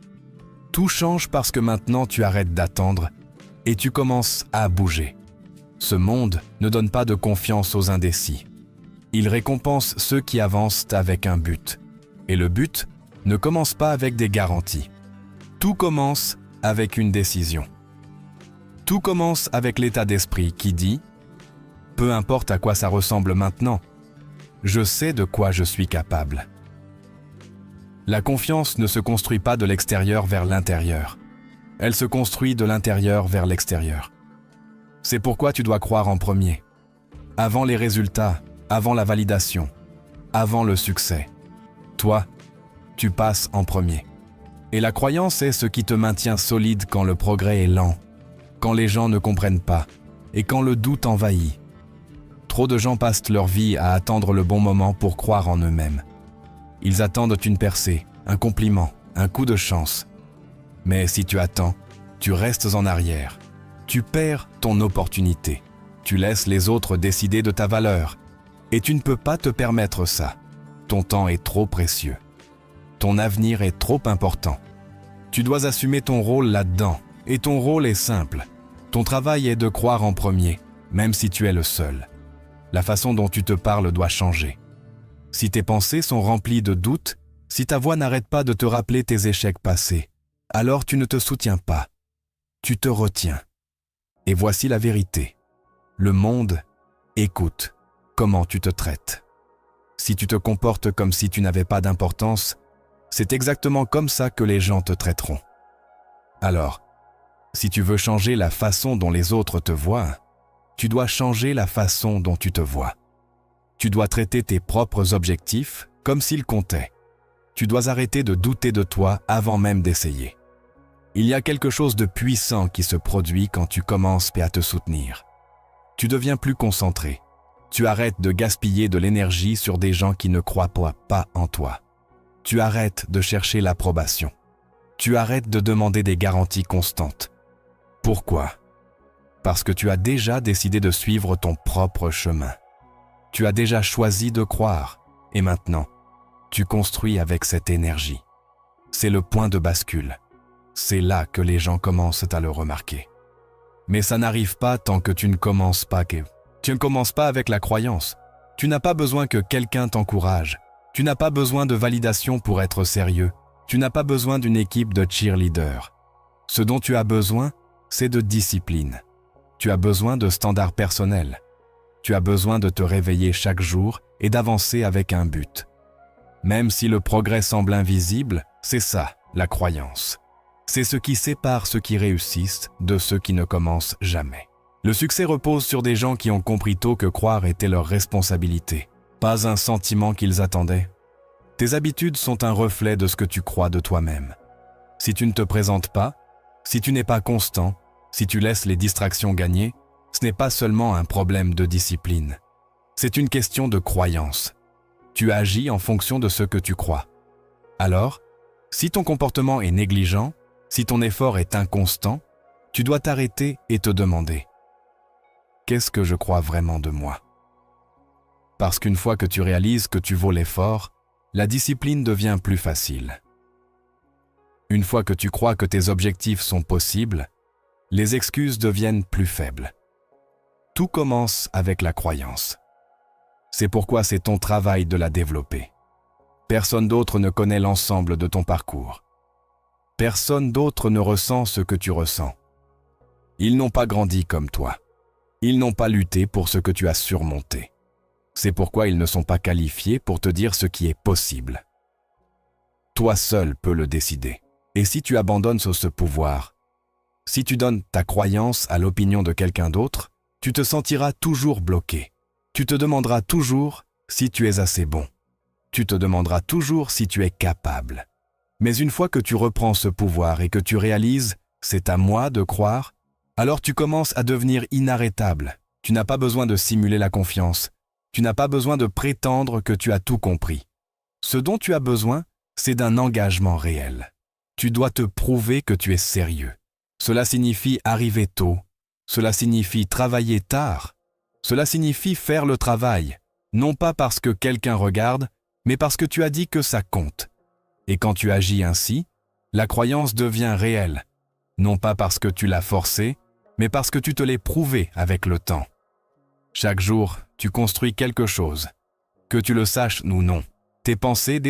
tout change parce que maintenant tu arrêtes d'attendre et tu commences à bouger. Ce monde ne donne pas de confiance aux indécis. Il récompense ceux qui avancent avec un but. Et le but ne commence pas avec des garanties. Tout commence avec une décision. Tout commence avec l'état d'esprit qui dit « Peu importe à quoi ça ressemble maintenant, je sais de quoi je suis capable. » La confiance ne se construit pas de l'extérieur vers l'intérieur. Elle se construit de l'intérieur vers l'extérieur. C'est pourquoi tu dois croire en premier. Avant les résultats, avant la validation, avant le succès. Toi, tu passes en premier. Et la croyance est ce qui te maintient solide quand le progrès est lent, quand les gens ne comprennent pas et quand le doute envahit. Trop de gens passent leur vie à attendre le bon moment pour croire en eux-mêmes. Ils attendent une percée, un compliment, un coup de chance. Mais si tu attends, tu restes en arrière. Tu perds ton opportunité. Tu laisses les autres décider de ta valeur. Et tu ne peux pas te permettre ça. Ton temps est trop précieux. Ton avenir est trop important. Tu dois assumer ton rôle là-dedans. Et ton rôle est simple. Ton travail est de croire en premier, même si tu es le seul. La façon dont tu te parles doit changer. Si tes pensées sont remplies de doutes, si ta voix n'arrête pas de te rappeler tes échecs passés, alors tu ne te soutiens pas. Tu te retiens. Et voici la vérité. Le monde écoute comment tu te traites. Si tu te comportes comme si tu n'avais pas d'importance, c'est exactement comme ça que les gens te traiteront. Alors, si tu veux changer la façon dont les autres te voient, tu dois changer la façon dont tu te vois. Tu dois traiter tes propres objectifs comme s'ils comptaient. Tu dois arrêter de douter de toi avant même d'essayer. Il y a quelque chose de puissant qui se produit quand tu commences à te soutenir. Tu deviens plus concentré. Tu arrêtes de gaspiller de l'énergie sur des gens qui ne croient pas en toi. Tu arrêtes de chercher l'approbation. Tu arrêtes de demander des garanties constantes. Pourquoi? Parce que tu as déjà décidé de suivre ton propre chemin. Tu as déjà choisi de croire, et maintenant, tu construis avec cette énergie. C'est le point de bascule. C'est là que les gens commencent à le remarquer. Mais ça n'arrive pas tant que tu ne commences pas. Tu ne commences pas avec la croyance. Tu n'as pas besoin que quelqu'un t'encourage. Tu n'as pas besoin de validation pour être sérieux. Tu n'as pas besoin d'une équipe de cheerleaders. Ce dont tu as besoin, c'est de discipline. Tu as besoin de standards personnels. Tu as besoin de te réveiller chaque jour et d'avancer avec un but. Même si le progrès semble invisible, c'est ça, la croyance. C'est ce qui sépare ceux qui réussissent de ceux qui ne commencent jamais. Le succès repose sur des gens qui ont compris tôt que croire était leur responsabilité, pas un sentiment qu'ils attendaient. Tes habitudes sont un reflet de ce que tu crois de toi-même. Si tu ne te présentes pas, si tu n'es pas constant, si tu laisses les distractions gagner, ce n'est pas seulement un problème de discipline. C'est une question de croyance. Tu agis en fonction de ce que tu crois. Alors, si ton comportement est négligent, si ton effort est inconstant, tu dois t'arrêter et te demander « Qu'est-ce que je crois vraiment de moi ?» Parce qu'une fois que tu réalises que tu vaux l'effort, la discipline devient plus facile. Une fois que tu crois que tes objectifs sont possibles, les excuses deviennent plus faibles. Tout commence avec la croyance. C'est pourquoi c'est ton travail de la développer. Personne d'autre ne connaît l'ensemble de ton parcours. Personne d'autre ne ressent ce que tu ressens. Ils n'ont pas grandi comme toi. Ils n'ont pas lutté pour ce que tu as surmonté. C'est pourquoi ils ne sont pas qualifiés pour te dire ce qui est possible. Toi seul peux le décider. Et si tu abandonnes ce pouvoir, si tu donnes ta croyance à l'opinion de quelqu'un d'autre, tu te sentiras toujours bloqué. Tu te demanderas toujours si tu es assez bon. Tu te demanderas toujours si tu es capable. Mais une fois que tu reprends ce pouvoir et que tu réalises « c'est à moi de croire », alors tu commences à devenir inarrêtable. Tu n'as pas besoin de simuler la confiance. Tu n'as pas besoin de prétendre que tu as tout compris. Ce dont tu as besoin, c'est d'un engagement réel. Tu dois te prouver que tu es sérieux. Cela signifie arriver tôt. Cela signifie travailler tard. Cela signifie faire le travail, non pas parce que quelqu'un regarde, mais parce que tu as dit que ça compte. Et quand tu agis ainsi, la croyance devient réelle, non pas parce que tu l'as forcée, mais parce que tu te l'es prouvé avec le temps. Chaque jour, tu construis quelque chose. Que tu le saches ou non, tes pensées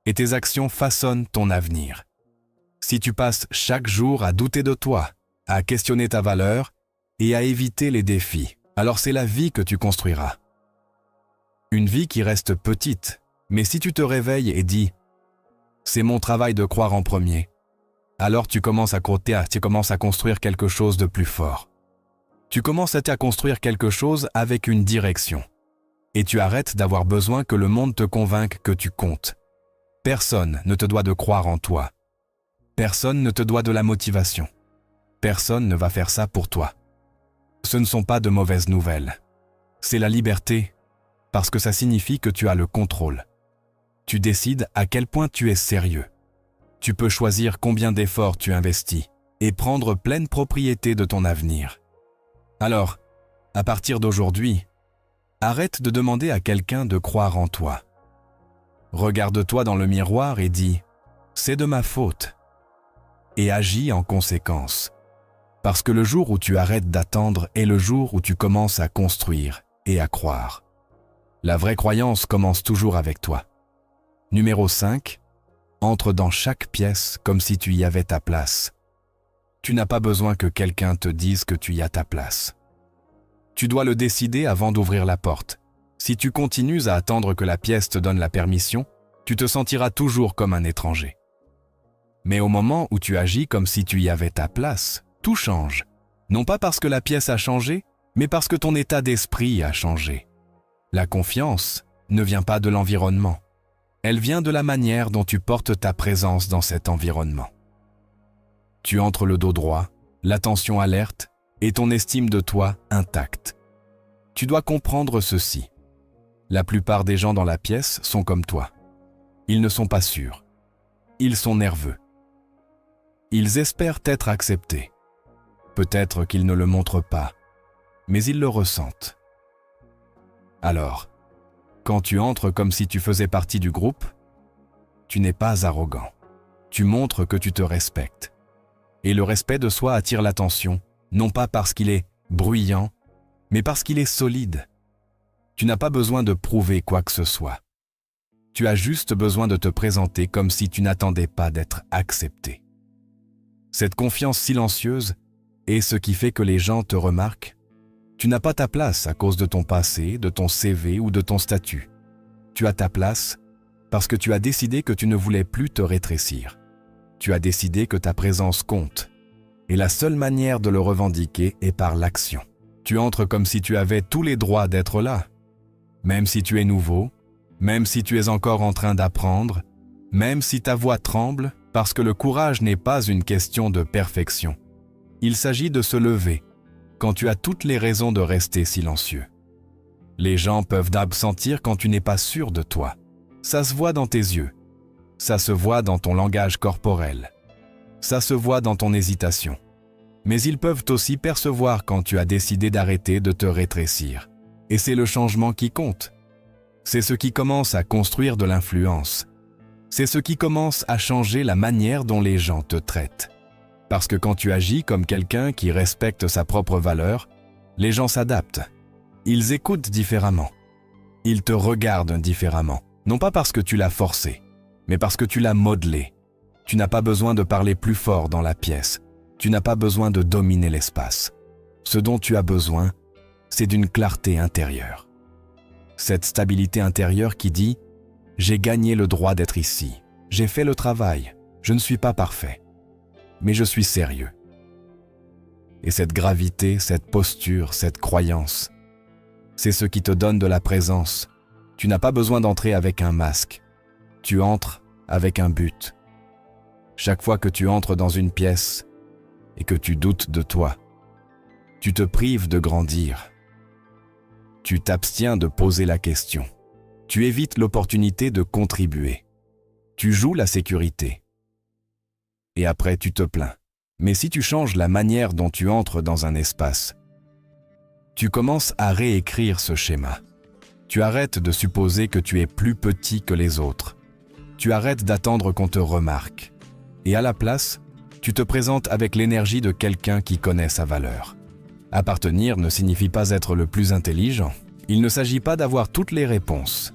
et tes actions façonnent ton avenir. Si tu passes chaque jour à douter de toi, à questionner ta valeur et à éviter les défis, alors c'est la vie que tu construiras. Une vie qui reste petite, mais si tu te réveilles et dis « c'est mon travail de croire en premier », alors tu commences à construire quelque chose de plus fort. Tu commences à construire quelque chose avec une direction. Et tu arrêtes d'avoir besoin que le monde te convainque que tu comptes. Personne ne te doit de croire en toi. Personne ne te doit de la motivation. Personne ne va faire ça pour toi. Ce ne sont pas de mauvaises nouvelles. C'est la liberté, parce que ça signifie que tu as le contrôle. Tu décides à quel point tu es sérieux. Tu peux choisir combien d'efforts tu investis et prendre pleine propriété de ton avenir. Alors, à partir d'aujourd'hui, arrête de demander à quelqu'un de croire en toi. Regarde-toi dans le miroir et dis « c'est de ma faute » et agis en conséquence. Parce que le jour où tu arrêtes d'attendre est le jour où tu commences à construire et à croire. La vraie croyance commence toujours avec toi. Numéro 5. Entre dans chaque pièce comme si tu y avais ta place. Tu n'as pas besoin que quelqu'un te dise que tu y as ta place. Tu dois le décider avant d'ouvrir la porte. Si tu continues à attendre que la pièce te donne la permission, tu te sentiras toujours comme un étranger. Mais au moment où tu agis comme si tu y avais ta place, tout change. Non pas parce que la pièce a changé, mais parce que ton état d'esprit a changé. La confiance ne vient pas de l'environnement. Elle vient de la manière dont tu portes ta présence dans cet environnement. Tu entres le dos droit, l'attention alerte et ton estime de toi intacte. Tu dois comprendre ceci. La plupart des gens dans la pièce sont comme toi. Ils ne sont pas sûrs. Ils sont nerveux. Ils espèrent être acceptés. Peut-être qu'ils ne le montrent pas, mais ils le ressentent. Alors, quand tu entres comme si tu faisais partie du groupe, tu n'es pas arrogant. Tu montres que tu te respectes. Et le respect de soi attire l'attention, non pas parce qu'il est bruyant, mais parce qu'il est solide. Tu n'as pas besoin de prouver quoi que ce soit. Tu as juste besoin de te présenter comme si tu n'attendais pas d'être accepté. Cette confiance silencieuse est ce qui fait que les gens te remarquent. Tu n'as pas ta place à cause de ton passé, de ton CV ou de ton statut. Tu as ta place parce que tu as décidé que tu ne voulais plus te rétrécir. Tu as décidé que ta présence compte. Et la seule manière de le revendiquer est par l'action. Tu entres comme si tu avais tous les droits d'être là. Même si tu es nouveau, même si tu es encore en train d'apprendre, même si ta voix tremble, parce que le courage n'est pas une question de perfection. Il s'agit de se lever quand tu as toutes les raisons de rester silencieux. Les gens peuvent sentir quand tu n'es pas sûr de toi. Ça se voit dans tes yeux. Ça se voit dans ton langage corporel. Ça se voit dans ton hésitation. Mais ils peuvent aussi percevoir quand tu as décidé d'arrêter de te rétrécir. Et c'est le changement qui compte. C'est ce qui commence à construire de l'influence. C'est ce qui commence à changer la manière dont les gens te traitent. Parce que quand tu agis comme quelqu'un qui respecte sa propre valeur, les gens s'adaptent. Ils écoutent différemment. Ils te regardent différemment. Non pas parce que tu l'as forcé, mais parce que tu l'as modelé. Tu n'as pas besoin de parler plus fort dans la pièce. Tu n'as pas besoin de dominer l'espace. Ce dont tu as besoin, c'est d'une clarté intérieure. Cette stabilité intérieure qui dit « J'ai gagné le droit d'être ici. J'ai fait le travail. Je ne suis pas parfait. Mais je suis sérieux. » Et cette gravité, cette posture, cette croyance, c'est ce qui te donne de la présence. Tu n'as pas besoin d'entrer avec un masque. Tu entres avec un but. Chaque fois que tu entres dans une pièce et que tu doutes de toi, tu te prives de grandir. Tu t'abstiens de poser la question. Tu évites l'opportunité de contribuer. Tu joues la sécurité. Et après, tu te plains. Mais si tu changes la manière dont tu entres dans un espace, tu commences à réécrire ce schéma. Tu arrêtes de supposer que tu es plus petit que les autres. Tu arrêtes d'attendre qu'on te remarque. Et à la place, tu te présentes avec l'énergie de quelqu'un qui connaît sa valeur. Appartenir ne signifie pas être le plus intelligent. Il ne s'agit pas d'avoir toutes les réponses.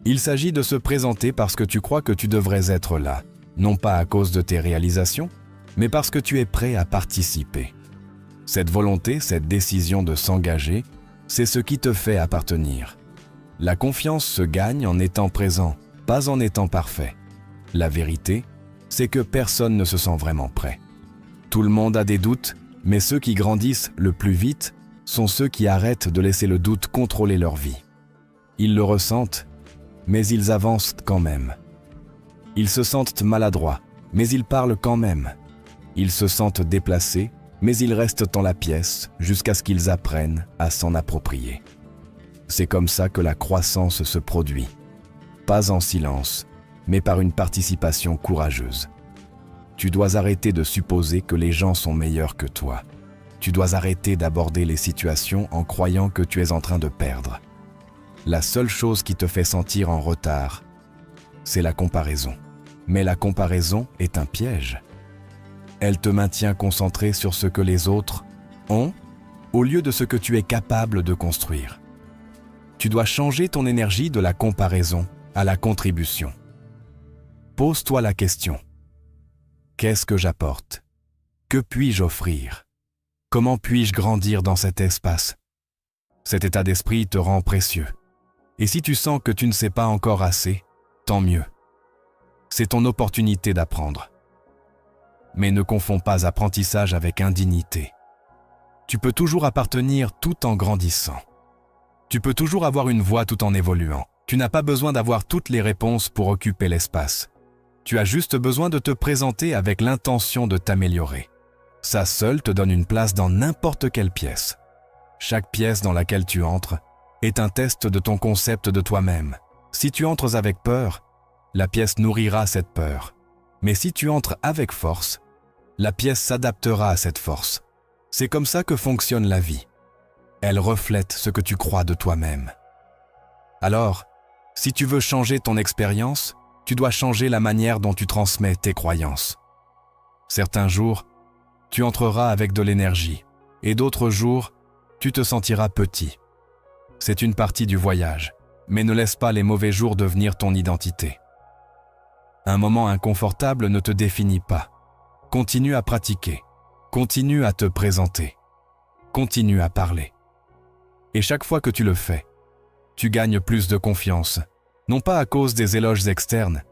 Il s'agit de se présenter parce que tu crois que tu devrais être là, non pas à cause de tes réalisations, mais parce que tu es prêt à participer. Cette volonté, cette décision de s'engager, c'est ce qui te fait appartenir. La confiance se gagne en étant présent, pas en étant parfait. La vérité, c'est que personne ne se sent vraiment prêt. Tout le monde a des doutes, mais ceux qui grandissent le plus vite sont ceux qui arrêtent de laisser le doute contrôler leur vie. Ils le ressentent, mais ils avancent quand même. Ils se sentent maladroits, mais ils parlent quand même. Ils se sentent déplacés, mais ils restent dans la pièce jusqu'à ce qu'ils apprennent à s'en approprier. C'est comme ça que la croissance se produit. Pas en silence, mais par une participation courageuse. Tu dois arrêter de supposer que les gens sont meilleurs que toi. Tu dois arrêter d'aborder les situations en croyant que tu es en train de perdre. La seule chose qui te fait sentir en retard, c'est la comparaison. Mais la comparaison est un piège. Elle te maintient concentré sur ce que les autres ont au lieu de ce que tu es capable de construire. Tu dois changer ton énergie de la comparaison à la contribution. Pose-toi la question. Qu'est-ce que j'apporte? Que puis-je offrir? Comment puis-je grandir dans cet espace? Cet état d'esprit te rend précieux. Et si tu sens que tu ne sais pas encore assez, tant mieux. C'est ton opportunité d'apprendre. Mais ne confonds pas apprentissage avec indignité. Tu peux toujours appartenir tout en grandissant. Tu peux toujours avoir une voix tout en évoluant. Tu n'as pas besoin d'avoir toutes les réponses pour occuper l'espace. Tu as juste besoin de te présenter avec l'intention de t'améliorer. Ça seul te donne une place dans n'importe quelle pièce. Chaque pièce dans laquelle tu entres est un test de ton concept de toi-même. Si tu entres avec peur, la pièce nourrira cette peur. Mais si tu entres avec force, la pièce s'adaptera à cette force. C'est comme ça que fonctionne la vie. Elle reflète ce que tu crois de toi-même. Alors, si tu veux changer ton expérience, tu dois changer la manière dont tu transmets tes croyances. Certains jours, tu entreras avec de l'énergie, et d'autres jours, tu te sentiras petit. C'est une partie du voyage, mais ne laisse pas les mauvais jours devenir ton identité. Un moment inconfortable ne te définit pas. Continue à pratiquer, continue à te présenter, continue à parler. Et chaque fois que tu le fais, tu gagnes plus de confiance, non pas à cause des éloges externes,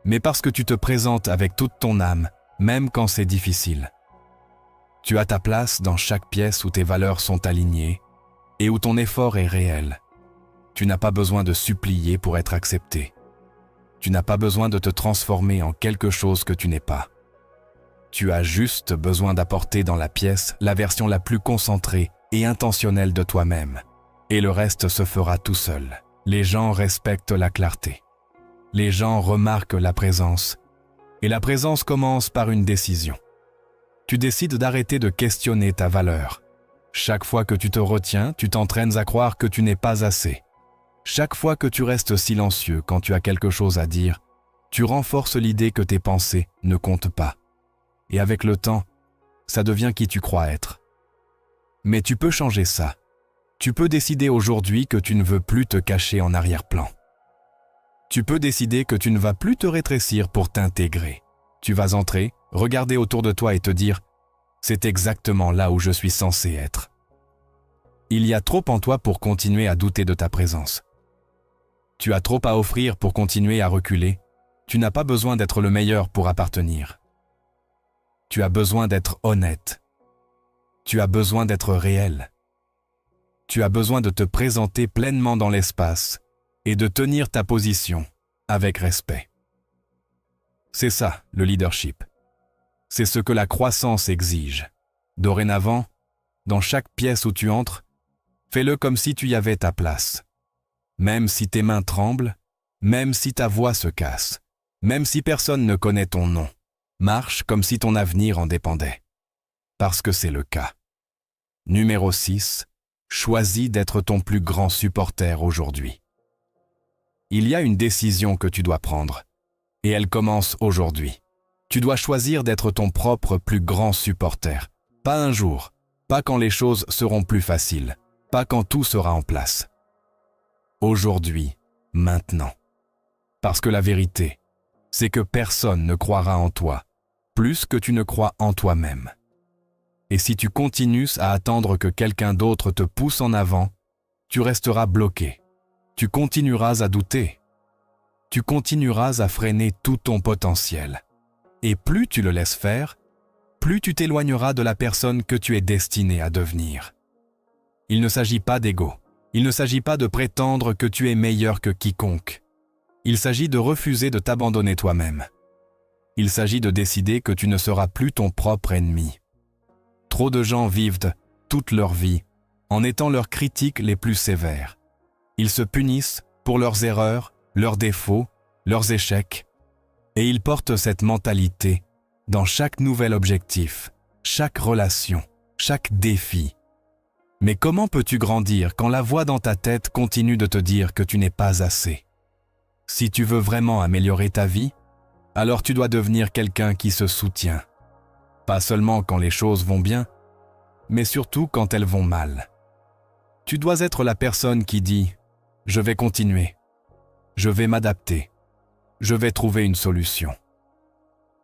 mais parce que tu te présentes avec toute ton âme, même quand c'est difficile. Tu as ta place dans chaque pièce où tes valeurs sont alignées et où ton effort est réel. Tu n'as pas besoin de supplier pour être accepté. Tu n'as pas besoin de te transformer en quelque chose que tu n'es pas. Tu as juste besoin d'apporter dans la pièce la version la plus concentrée et intentionnelle de toi-même. Et le reste se fera tout seul. Les gens respectent la clarté. Les gens remarquent la présence. Et la présence commence par une décision. Tu décides d'arrêter de questionner ta valeur. Chaque fois que tu te retiens, tu t'entraînes à croire que tu n'es pas assez. Chaque fois que tu restes silencieux quand tu as quelque chose à dire, tu renforces l'idée que tes pensées ne comptent pas. Et avec le temps, ça devient qui tu crois être. Mais tu peux changer ça. Tu peux décider aujourd'hui que tu ne veux plus te cacher en arrière-plan. Tu peux décider que tu ne vas plus te rétrécir pour t'intégrer. Tu vas entrer, regarder autour de toi et te dire « C'est exactement là où je suis censé être ». Il y a trop en toi pour continuer à douter de ta présence. Tu as trop à offrir pour continuer à reculer. Tu n'as pas besoin d'être le meilleur pour appartenir. Tu as besoin d'être honnête. Tu as besoin d'être réel. Tu as besoin de te présenter pleinement dans l'espace et de tenir ta position avec respect. C'est ça, le leadership. C'est ce que la croissance exige. Dorénavant, dans chaque pièce où tu entres, fais-le comme si tu y avais ta place. Même si tes mains tremblent, même si ta voix se casse, même si personne ne connaît ton nom, marche comme si ton avenir en dépendait. Parce que c'est le cas. Numéro 6. Choisis d'être ton plus grand supporter aujourd'hui. Il y a une décision que tu dois prendre, et elle commence aujourd'hui. Tu dois choisir d'être ton propre plus grand supporter. Pas un jour, pas quand les choses seront plus faciles, pas quand tout sera en place. Aujourd'hui, maintenant. Parce que la vérité, c'est que personne ne croira en toi, plus que tu ne crois en toi-même. Et si tu continues à attendre que quelqu'un d'autre te pousse en avant, tu resteras bloqué. Tu continueras à douter. Tu continueras à freiner tout ton potentiel. Et plus tu le laisses faire, plus tu t'éloigneras de la personne que tu es destiné à devenir. Il ne s'agit pas d'ego. Il ne s'agit pas de prétendre que tu es meilleur que quiconque. Il s'agit de refuser de t'abandonner toi-même. Il s'agit de décider que tu ne seras plus ton propre ennemi. Trop de gens vivent toute leur vie en étant leurs critiques les plus sévères. Ils se punissent pour leurs erreurs, leurs défauts, leurs échecs. Et ils portent cette mentalité dans chaque nouvel objectif, chaque relation, chaque défi. Mais comment peux-tu grandir quand la voix dans ta tête continue de te dire que tu n'es pas assez? Si tu veux vraiment améliorer ta vie, alors tu dois devenir quelqu'un qui se soutient. Pas seulement quand les choses vont bien, mais surtout quand elles vont mal. Tu dois être la personne qui dit « Je vais continuer, je vais m'adapter, je vais trouver une solution ».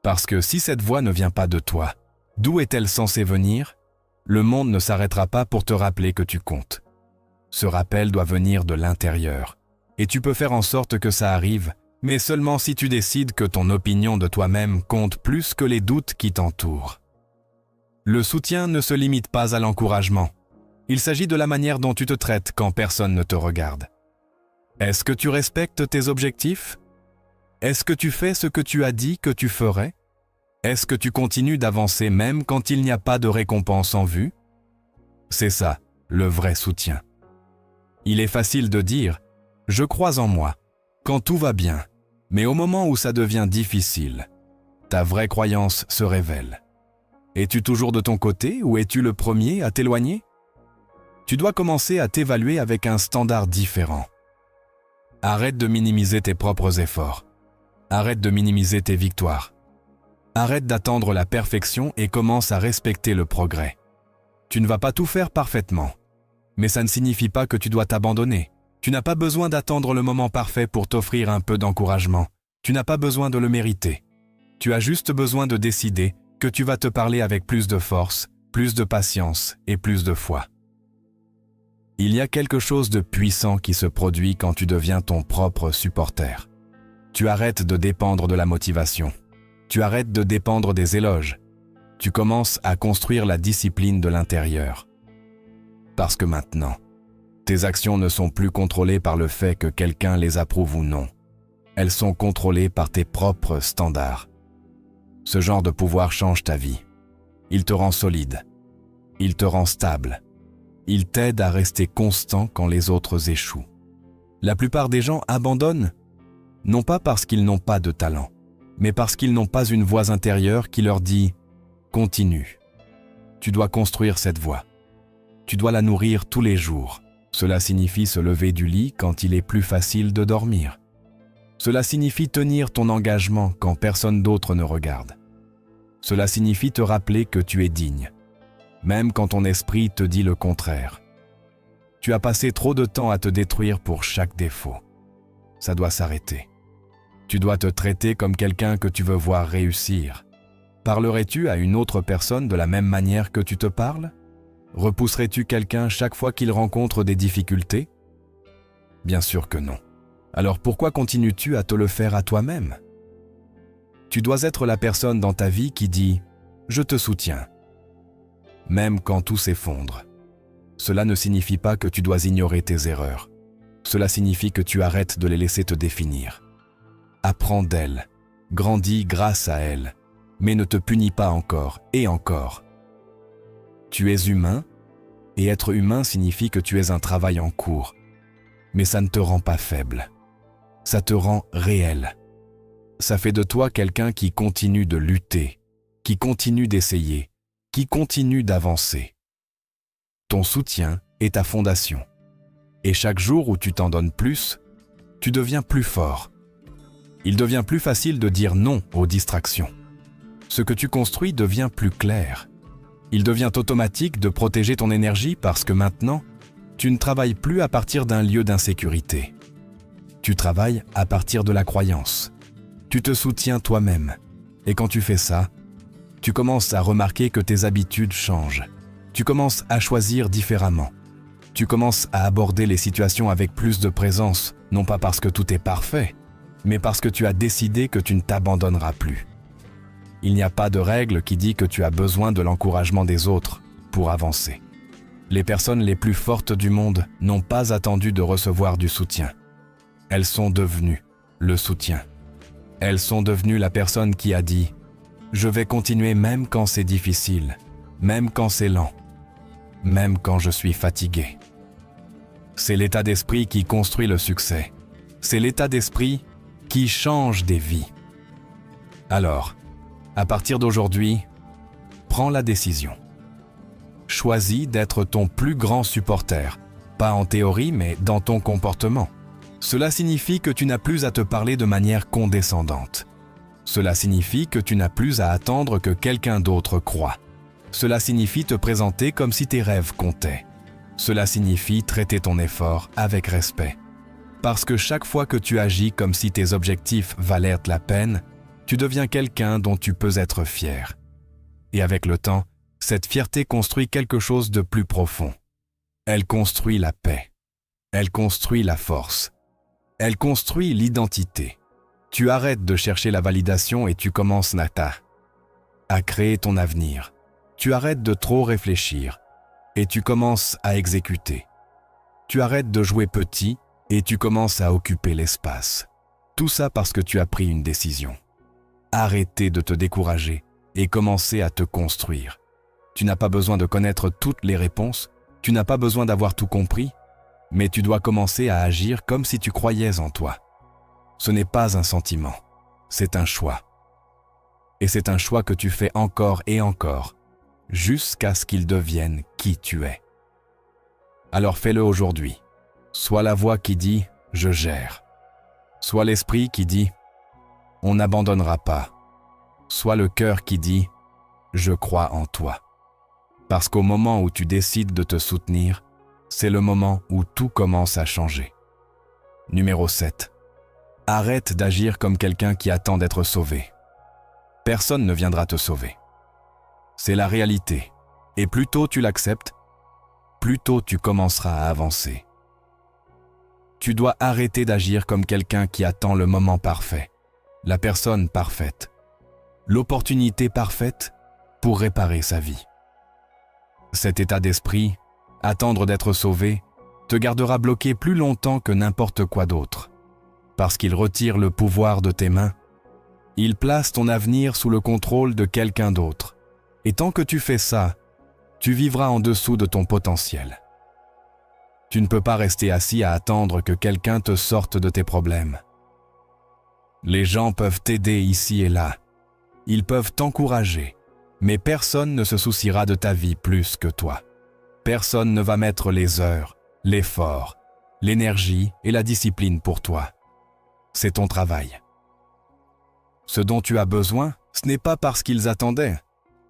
Parce que si cette voix ne vient pas de toi, d'où est-elle censée venir? Le monde ne s'arrêtera pas pour te rappeler que tu comptes. Ce rappel doit venir de l'intérieur, et tu peux faire en sorte que ça arrive, mais seulement si tu décides que ton opinion de toi-même compte plus que les doutes qui t'entourent. Le soutien ne se limite pas à l'encouragement. Il s'agit de la manière dont tu te traites quand personne ne te regarde. Est-ce que tu respectes tes objectifs? Est-ce que tu fais ce que tu as dit que tu ferais? Est-ce que tu continues d'avancer même quand il n'y a pas de récompense en vue? C'est ça, le vrai soutien. Il est facile de dire « je crois en moi » quand tout va bien, mais au moment où ça devient difficile, ta vraie croyance se révèle. Es-tu toujours de ton côté ou es-tu le premier à t'éloigner? Tu dois commencer à t'évaluer avec un standard différent. Arrête de minimiser tes propres efforts. Arrête de minimiser tes victoires. Arrête d'attendre la perfection et commence à respecter le progrès. Tu ne vas pas tout faire parfaitement, mais ça ne signifie pas que tu dois t'abandonner. Tu n'as pas besoin d'attendre le moment parfait pour t'offrir un peu d'encouragement. Tu n'as pas besoin de le mériter. Tu as juste besoin de décider que tu vas te parler avec plus de force, plus de patience et plus de foi. Il y a quelque chose de puissant qui se produit quand tu deviens ton propre supporter. Tu arrêtes de dépendre de la motivation. Tu arrêtes de dépendre des éloges. Tu commences à construire la discipline de l'intérieur. Parce que maintenant, tes actions ne sont plus contrôlées par le fait que quelqu'un les approuve ou non. Elles sont contrôlées par tes propres standards. Ce genre de pouvoir change ta vie. Il te rend solide. Il te rend stable. Il t'aide à rester constant quand les autres échouent. La plupart des gens abandonnent, non pas parce qu'ils n'ont pas de talent, mais parce qu'ils n'ont pas une voix intérieure qui leur dit « Continue ». Tu dois construire cette voix. Tu dois la nourrir tous les jours. Cela signifie se lever du lit quand il est plus facile de dormir. Cela signifie tenir ton engagement quand personne d'autre ne regarde. Cela signifie te rappeler que tu es digne, même quand ton esprit te dit le contraire. Tu as passé trop de temps à te détruire pour chaque défaut. Ça doit s'arrêter. Tu dois te traiter comme quelqu'un que tu veux voir réussir. Parlerais-tu à une autre personne de la même manière que tu te parles? Repousserais-tu quelqu'un chaque fois qu'il rencontre des difficultés? Bien sûr que non. Alors pourquoi continues-tu à te le faire à toi-même? Tu dois être la personne dans ta vie qui dit « Je te soutiens », même quand tout s'effondre. Cela ne signifie pas que tu dois ignorer tes erreurs. Cela signifie que tu arrêtes de les laisser te définir. Apprends d'elles, grandis grâce à elles, mais ne te punis pas encore et encore. Tu es humain, et être humain signifie que tu es un travail en cours, mais ça ne te rend pas faible. Ça te rend réel. Ça fait de toi quelqu'un qui continue de lutter, qui continue d'essayer, qui continue d'avancer. Ton soutien est ta fondation. Et chaque jour où tu t'en donnes plus, tu deviens plus fort. Il devient plus facile de dire non aux distractions. Ce que tu construis devient plus clair. Il devient automatique de protéger ton énergie parce que maintenant, tu ne travailles plus à partir d'un lieu d'insécurité. Tu travailles à partir de la croyance. Tu te soutiens toi-même. Et quand tu fais ça, tu commences à remarquer que tes habitudes changent. Tu commences à choisir différemment. Tu commences à aborder les situations avec plus de présence, non pas parce que tout est parfait, mais parce que tu as décidé que tu ne t'abandonneras plus. Il n'y a pas de règle qui dit que tu as besoin de l'encouragement des autres pour avancer. Les personnes les plus fortes du monde n'ont pas attendu de recevoir du soutien. Elles sont devenues le soutien. Elles sont devenues la personne qui a dit « Je vais continuer même quand c'est difficile, même quand c'est lent, même quand je suis fatigué. » C'est l'état d'esprit qui construit le succès. C'est l'état d'esprit qui change des vies. Alors, à partir d'aujourd'hui, prends la décision. Choisis d'être ton plus grand supporter, pas en théorie mais dans ton comportement. Cela signifie que tu n'as plus à te parler de manière condescendante. Cela signifie que tu n'as plus à attendre que quelqu'un d'autre croie. Cela signifie te présenter comme si tes rêves comptaient. Cela signifie traiter ton effort avec respect. Parce que chaque fois que tu agis comme si tes objectifs valaient la peine, tu deviens quelqu'un dont tu peux être fier. Et avec le temps, cette fierté construit quelque chose de plus profond. Elle construit la paix. Elle construit la force. Elle construit l'identité. Tu arrêtes de chercher la validation et tu commences à créer ton avenir. Tu arrêtes de trop réfléchir et tu commences à exécuter. Tu arrêtes de jouer petit et tu commences à occuper l'espace. Tout ça parce que tu as pris une décision. Arrêtez de te décourager et commencez à te construire. Tu n'as pas besoin de connaître toutes les réponses, tu n'as pas besoin d'avoir tout compris, mais tu dois commencer à agir comme si tu croyais en toi. Ce n'est pas un sentiment, c'est un choix. Et c'est un choix que tu fais encore et encore, jusqu'à ce qu'il devienne qui tu es. Alors fais-le aujourd'hui. Sois la voix qui dit « je gère ». Sois l'esprit qui dit « on n'abandonnera pas ». Sois le cœur qui dit « je crois en toi ». Parce qu'au moment où tu décides de te soutenir, c'est le moment où tout commence à changer. Numéro 7. Arrête d'agir comme quelqu'un qui attend d'être sauvé. Personne ne viendra te sauver. C'est la réalité. Et plus tôt tu l'acceptes, plus tôt tu commenceras à avancer. Tu dois arrêter d'agir comme quelqu'un qui attend le moment parfait, la personne parfaite, l'opportunité parfaite pour réparer sa vie. Cet état d'esprit, attendre d'être sauvé, te gardera bloqué plus longtemps que n'importe quoi d'autre. Parce qu'il retire le pouvoir de tes mains, il place ton avenir sous le contrôle de quelqu'un d'autre. Et tant que tu fais ça, tu vivras en dessous de ton potentiel. Tu ne peux pas rester assis à attendre que quelqu'un te sorte de tes problèmes. Les gens peuvent t'aider ici et là. Ils peuvent t'encourager, mais personne ne se souciera de ta vie plus que toi. Personne ne va mettre les heures, l'effort, l'énergie et la discipline pour toi. C'est ton travail. Ce dont tu as besoin, ce n'est pas parce qu'ils attendaient,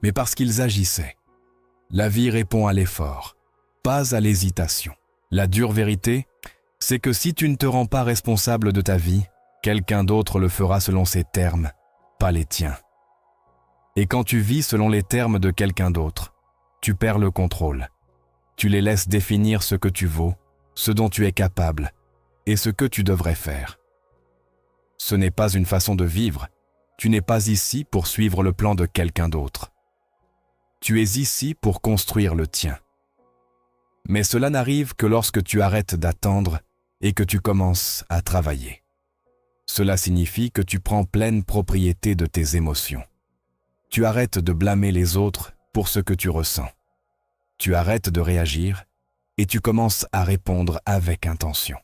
mais parce qu'ils agissaient. La vie répond à l'effort, pas à l'hésitation. La dure vérité, c'est que si tu ne te rends pas responsable de ta vie, quelqu'un d'autre le fera selon ses termes, pas les tiens. Et quand tu vis selon les termes de quelqu'un d'autre, tu perds le contrôle. Tu les laisses définir ce que tu vaux, ce dont tu es capable et ce que tu devrais faire. Ce n'est pas une façon de vivre. Tu n'es pas ici pour suivre le plan de quelqu'un d'autre. Tu es ici pour construire le tien. Mais cela n'arrive que lorsque tu arrêtes d'attendre et que tu commences à travailler. Cela signifie que tu prends pleine propriété de tes émotions. Tu arrêtes de blâmer les autres pour ce que tu ressens. Tu arrêtes de réagir et tu commences à répondre avec intention.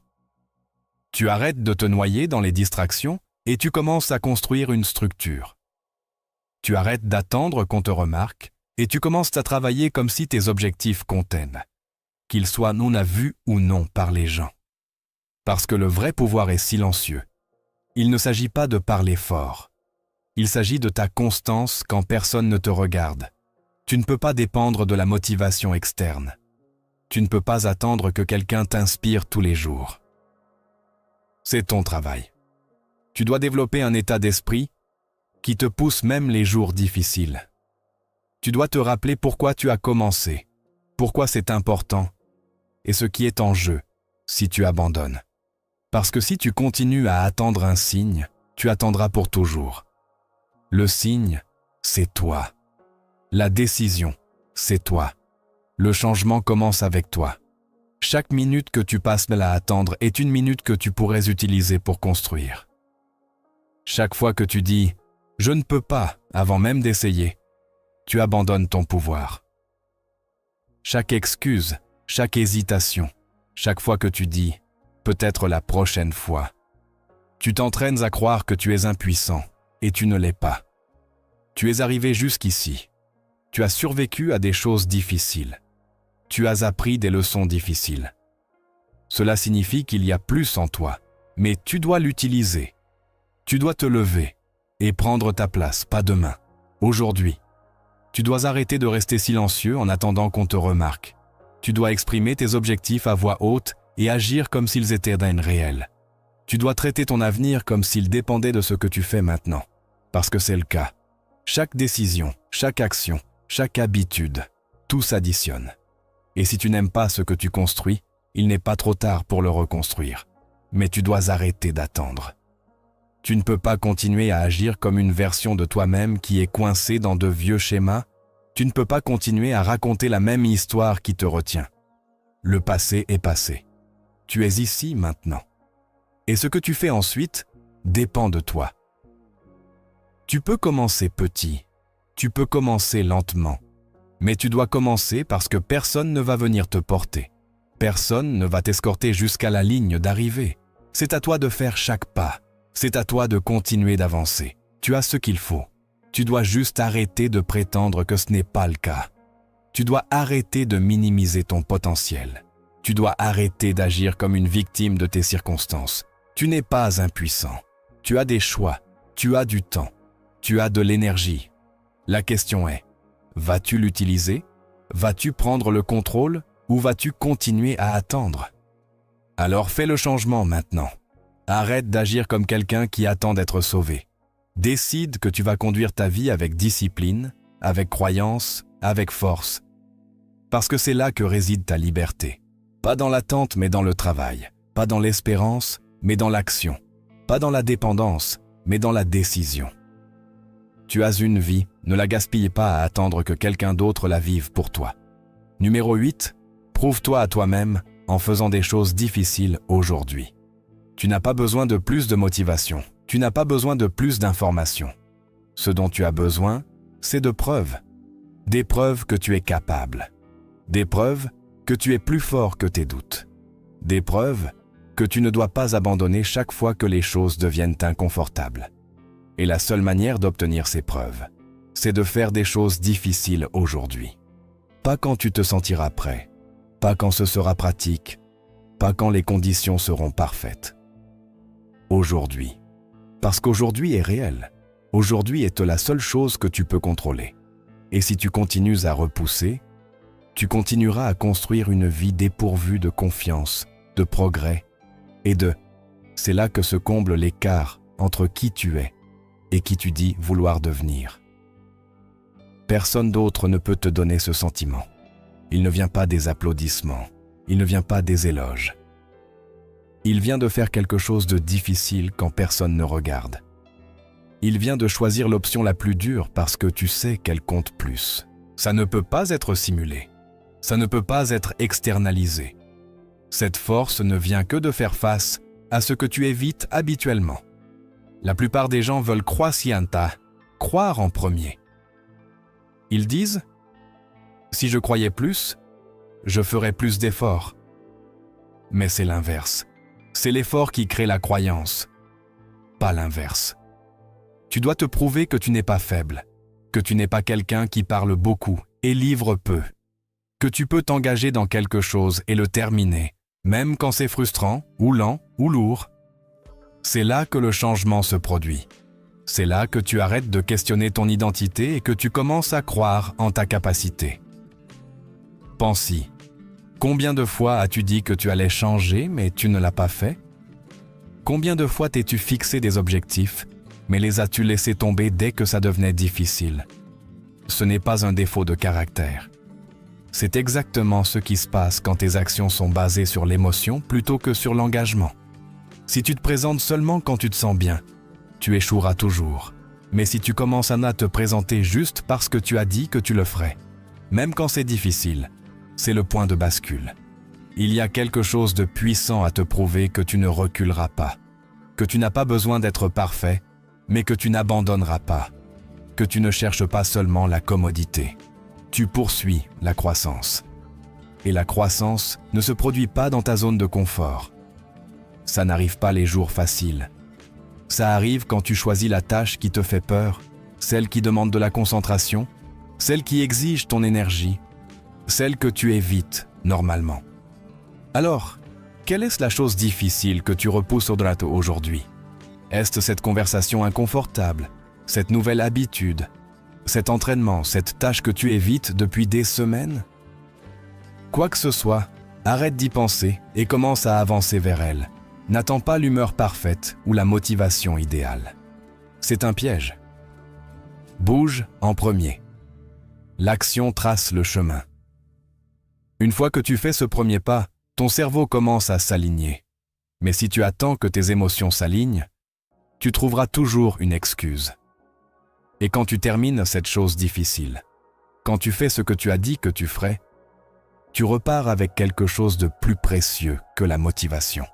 Tu arrêtes de te noyer dans les distractions et tu commences à construire une structure. Tu arrêtes d'attendre qu'on te remarque et tu commences à travailler comme si tes objectifs comptaient, qu'ils soient non vus ou non par les gens. Parce que le vrai pouvoir est silencieux. Il ne s'agit pas de parler fort. Il s'agit de ta constance quand personne ne te regarde. Tu ne peux pas dépendre de la motivation externe. Tu ne peux pas attendre que quelqu'un t'inspire tous les jours. C'est ton travail. Tu dois développer un état d'esprit qui te pousse même les jours difficiles. Tu dois te rappeler pourquoi tu as commencé, pourquoi c'est important et ce qui est en jeu si tu abandonnes. Parce que si tu continues à attendre un signe, tu attendras pour toujours. Le signe, c'est toi. La décision, c'est toi. Le changement commence avec toi. Chaque minute que tu passes là à attendre est une minute que tu pourrais utiliser pour construire. Chaque fois que tu dis « je ne peux pas » avant même d'essayer, tu abandonnes ton pouvoir. Chaque excuse, chaque hésitation, chaque fois que tu dis « peut-être la prochaine fois », tu t'entraînes à croire que tu es impuissant et tu ne l'es pas. Tu es arrivé jusqu'ici. Tu as survécu à des choses difficiles. Tu as appris des leçons difficiles. Cela signifie qu'il y a plus en toi, mais tu dois l'utiliser. Tu dois te lever. et prendre ta place, pas demain, aujourd'hui. Tu dois arrêter de rester silencieux en attendant qu'on te remarque. Tu dois exprimer tes objectifs à voix haute et agir comme s'ils étaient d'un réel. Tu dois traiter ton avenir comme s'il dépendait de ce que tu fais maintenant, parce que c'est le cas. Chaque décision, chaque action, chaque habitude, tout s'additionne. Et si tu n'aimes pas ce que tu construis, il n'est pas trop tard pour le reconstruire. Mais tu dois arrêter d'attendre. Tu ne peux pas continuer à agir comme une version de toi-même qui est coincée dans de vieux schémas. Tu ne peux pas continuer à raconter la même histoire qui te retient. Le passé est passé. Tu es ici maintenant. Et ce que tu fais ensuite dépend de toi. Tu peux commencer petit. Tu peux commencer lentement. Mais tu dois commencer parce que personne ne va venir te porter. Personne ne va t'escorter jusqu'à la ligne d'arrivée. C'est à toi de faire chaque pas. C'est à toi de continuer d'avancer. Tu as ce qu'il faut. Tu dois juste arrêter de prétendre que ce n'est pas le cas. Tu dois arrêter de minimiser ton potentiel. Tu dois arrêter d'agir comme une victime de tes circonstances. Tu n'es pas impuissant. Tu as des choix. Tu as du temps. Tu as de l'énergie. La question est, vas-tu l'utiliser? Vas-tu prendre le contrôle ou vas-tu continuer à attendre? Alors fais le changement maintenant. Arrête d'agir comme quelqu'un qui attend d'être sauvé. Décide que tu vas conduire ta vie avec discipline, avec croyance, avec force. Parce que c'est là que réside ta liberté. Pas dans l'attente, mais dans le travail. Pas dans l'espérance, mais dans l'action. Pas dans la dépendance, mais dans la décision. Tu as une vie, ne la gaspille pas à attendre que quelqu'un d'autre la vive pour toi. Numéro 8, prouve-toi à toi-même en faisant des choses difficiles aujourd'hui. Tu n'as pas besoin de plus de motivation. Tu n'as pas besoin de plus d'informations. Ce dont tu as besoin, c'est de preuves. Des preuves que tu es capable. Des preuves que tu es plus fort que tes doutes. Des preuves que tu ne dois pas abandonner chaque fois que les choses deviennent inconfortables. Et la seule manière d'obtenir ces preuves, c'est de faire des choses difficiles aujourd'hui. Pas quand tu te sentiras prêt, pas quand ce sera pratique, pas quand les conditions seront parfaites. Aujourd'hui. Parce qu'aujourd'hui est réel. Aujourd'hui est la seule chose que tu peux contrôler. Et si tu continues à repousser, tu continueras à construire une vie dépourvue de confiance, de progrès et de... C'est là que se comble l'écart entre qui tu es et qui tu dis vouloir devenir. Personne d'autre ne peut te donner ce sentiment. Il ne vient pas des applaudissements, il ne vient pas des éloges. Il vient de faire quelque chose de difficile quand personne ne regarde. Il vient de choisir l'option la plus dure parce que tu sais qu'elle compte plus. Ça ne peut pas être simulé. Ça ne peut pas être externalisé. Cette force ne vient que de faire face à ce que tu évites habituellement. La plupart des gens veulent croire en premier. Ils disent « Si je croyais plus, je ferais plus d'efforts. » Mais c'est l'inverse. C'est l'effort qui crée la croyance, pas l'inverse. Tu dois te prouver que tu n'es pas faible, que tu n'es pas quelqu'un qui parle beaucoup et livre peu, que tu peux t'engager dans quelque chose et le terminer, même quand c'est frustrant, ou lent, ou lourd. C'est là que le changement se produit. C'est là que tu arrêtes de questionner ton identité et que tu commences à croire en ta capacité. Pense-y. Combien de fois as-tu dit que tu allais changer, mais tu ne l'as pas fait? Combien de fois t'es-tu fixé des objectifs, mais les as-tu laissés tomber dès que ça devenait difficile? Ce n'est pas un défaut de caractère. C'est exactement ce qui se passe quand tes actions sont basées sur l'émotion plutôt que sur l'engagement. Si tu te présentes seulement quand tu te sens bien, tu échoueras toujours. Mais si tu commences à te présenter juste parce que tu as dit que tu le ferais, même quand c'est difficile, c'est le point de bascule. Il y a quelque chose de puissant à te prouver que tu ne reculeras pas, que tu n'as pas besoin d'être parfait, mais que tu n'abandonneras pas, que tu ne cherches pas seulement la commodité. Tu poursuis la croissance. Et la croissance ne se produit pas dans ta zone de confort. Ça n'arrive pas les jours faciles. Ça arrive quand tu choisis la tâche qui te fait peur, celle qui demande de la concentration, celle qui exige ton énergie, celle que tu évites normalement. Alors, quelle est la chose difficile que tu repousses au-delà aujourd'hui? Est-ce cette conversation inconfortable? cette nouvelle habitude, cet entraînement, cette tâche que tu évites depuis des semaines? Quoi que ce soit, arrête d'y penser et commence à avancer vers elle. N'attends pas l'humeur parfaite ou la motivation idéale. C'est un piège. Bouge en premier. L'action trace le chemin. Une fois que tu fais ce premier pas, ton cerveau commence à s'aligner. Mais si tu attends que tes émotions s'alignent, tu trouveras toujours une excuse. Et quand tu termines cette chose difficile, quand tu fais ce que tu as dit que tu ferais, tu repars avec quelque chose de plus précieux que la motivation.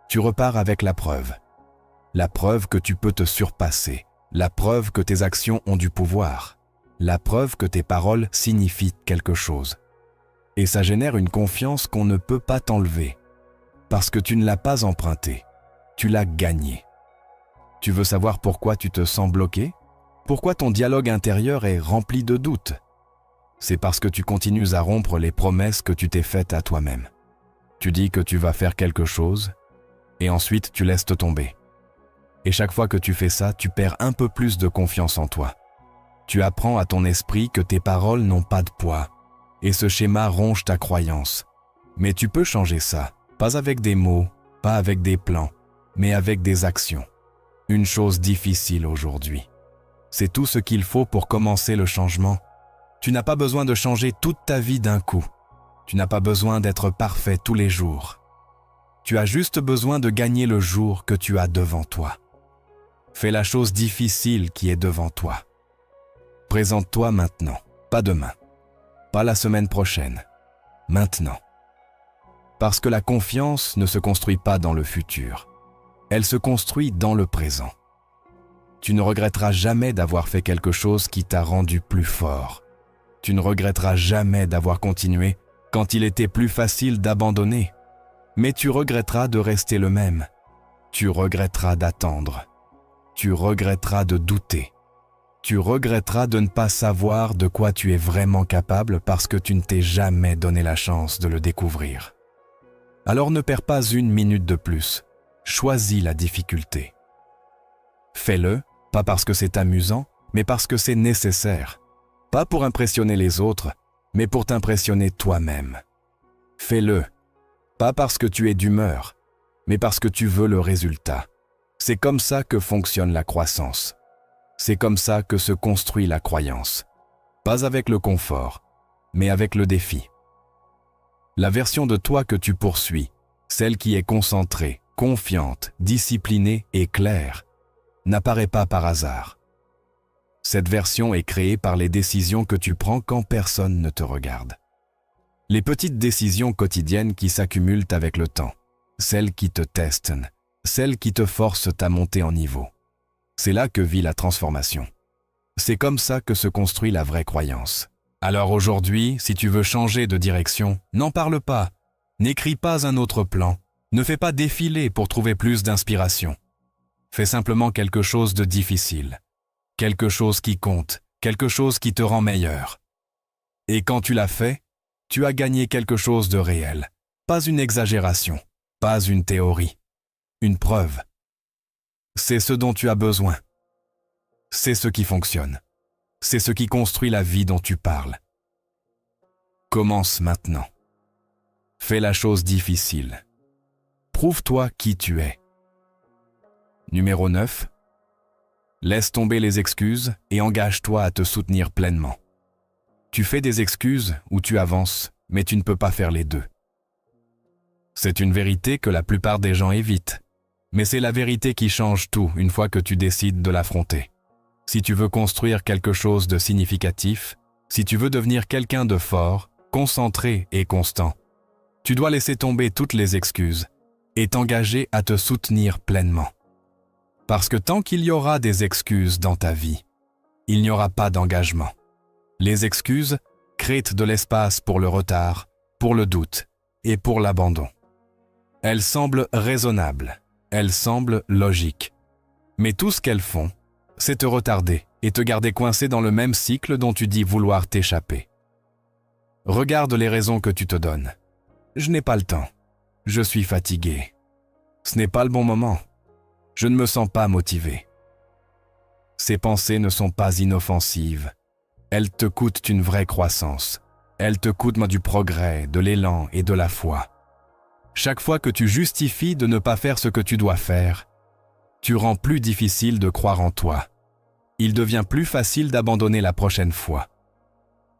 Tu repars avec la preuve que tu peux te surpasser, la preuve que tes actions ont du pouvoir, la preuve que tes paroles signifient quelque chose. Et ça génère une confiance qu'on ne peut pas t'enlever, parce que tu ne l'as pas empruntée, tu l'as gagnée. Tu veux savoir pourquoi tu te sens bloqué? Pourquoi ton dialogue intérieur est rempli de doutes? C'est parce que tu continues à rompre les promesses que tu t'es faites à toi-même. Tu dis que tu vas faire quelque chose, et ensuite tu laisses te tomber. Et chaque fois que tu fais ça, tu perds un peu plus de confiance en toi. Tu apprends à ton esprit que tes paroles n'ont pas de poids, et ce schéma ronge ta croyance. Mais tu peux changer ça, pas avec des mots, pas avec des plans, mais avec des actions. Une chose difficile aujourd'hui. C'est tout ce qu'il faut pour commencer le changement. Tu n'as pas besoin de changer toute ta vie d'un coup. Tu n'as pas besoin d'être parfait tous les jours. Tu as juste besoin de gagner le jour que tu as devant toi. Fais la chose difficile qui est devant toi. Présente-toi maintenant, pas demain, pas la semaine prochaine, maintenant. Parce que la confiance ne se construit pas dans le futur. Elle se construit dans le présent. Tu ne regretteras jamais d'avoir fait quelque chose qui t'a rendu plus fort. Tu ne regretteras jamais d'avoir continué quand il était plus facile d'abandonner. Mais tu regretteras de rester le même. Tu regretteras d'attendre. Tu regretteras de douter. Tu regretteras de ne pas savoir de quoi tu es vraiment capable parce que tu ne t'es jamais donné la chance de le découvrir. Alors ne perds pas une minute de plus. Choisis la difficulté. Fais-le, pas parce que c'est amusant, mais parce que c'est nécessaire. Pas pour impressionner les autres, mais pour t'impressionner toi-même. Fais-le, pas parce que tu es d'humeur, mais parce que tu veux le résultat. C'est comme ça que fonctionne la croissance. C'est comme ça que se construit la croyance. Pas avec le confort, mais avec le défi. La version de toi que tu poursuis, celle qui est concentrée, confiante, disciplinée et claire, n'apparaît pas par hasard. Cette version est créée par les décisions que tu prends quand personne ne te regarde. Les petites décisions quotidiennes qui s'accumulent avec le temps, celles qui te testent, celles qui te forcent à monter en niveau. C'est là que vit la transformation. C'est comme ça que se construit la vraie croyance. Alors aujourd'hui, si tu veux changer de direction, n'en parle pas, n'écris pas un autre plan, ne fais pas défiler pour trouver plus d'inspiration. Fais simplement quelque chose de difficile, quelque chose qui compte, quelque chose qui te rend meilleur. Et quand tu l'as fait, tu as gagné quelque chose de réel, pas une exagération, pas une théorie, une preuve. C'est ce dont tu as besoin. C'est ce qui fonctionne. C'est ce qui construit la vie dont tu parles. Commence maintenant. Fais la chose difficile. Prouve-toi qui tu es. Numéro 9. Laisse tomber les excuses et engage-toi à te soutenir pleinement. Tu fais des excuses ou tu avances, mais tu ne peux pas faire les deux. C'est une vérité que la plupart des gens évitent. Mais c'est la vérité qui change tout une fois que tu décides de l'affronter. Si tu veux construire quelque chose de significatif, si tu veux devenir quelqu'un de fort, concentré et constant, tu dois laisser tomber toutes les excuses et t'engager à te soutenir pleinement. Parce que tant qu'il y aura des excuses dans ta vie, il n'y aura pas d'engagement. Les excuses créent de l'espace pour le retard, pour le doute et pour l'abandon. Elles semblent raisonnables, elles semblent logiques. Mais tout ce qu'elles font, c'est te retarder et te garder coincé dans le même cycle dont tu dis vouloir t'échapper. Regarde les raisons que tu te donnes. Je n'ai pas le temps. Je suis fatigué. Ce n'est pas le bon moment. Je ne me sens pas motivé. Ces pensées ne sont pas inoffensives. Elles te coûtent une vraie croissance. Elles te coûtent du progrès, de l'élan et de la foi. Chaque fois que tu justifies de ne pas faire ce que tu dois faire, tu rends plus difficile de croire en toi. Il devient plus facile d'abandonner la prochaine fois.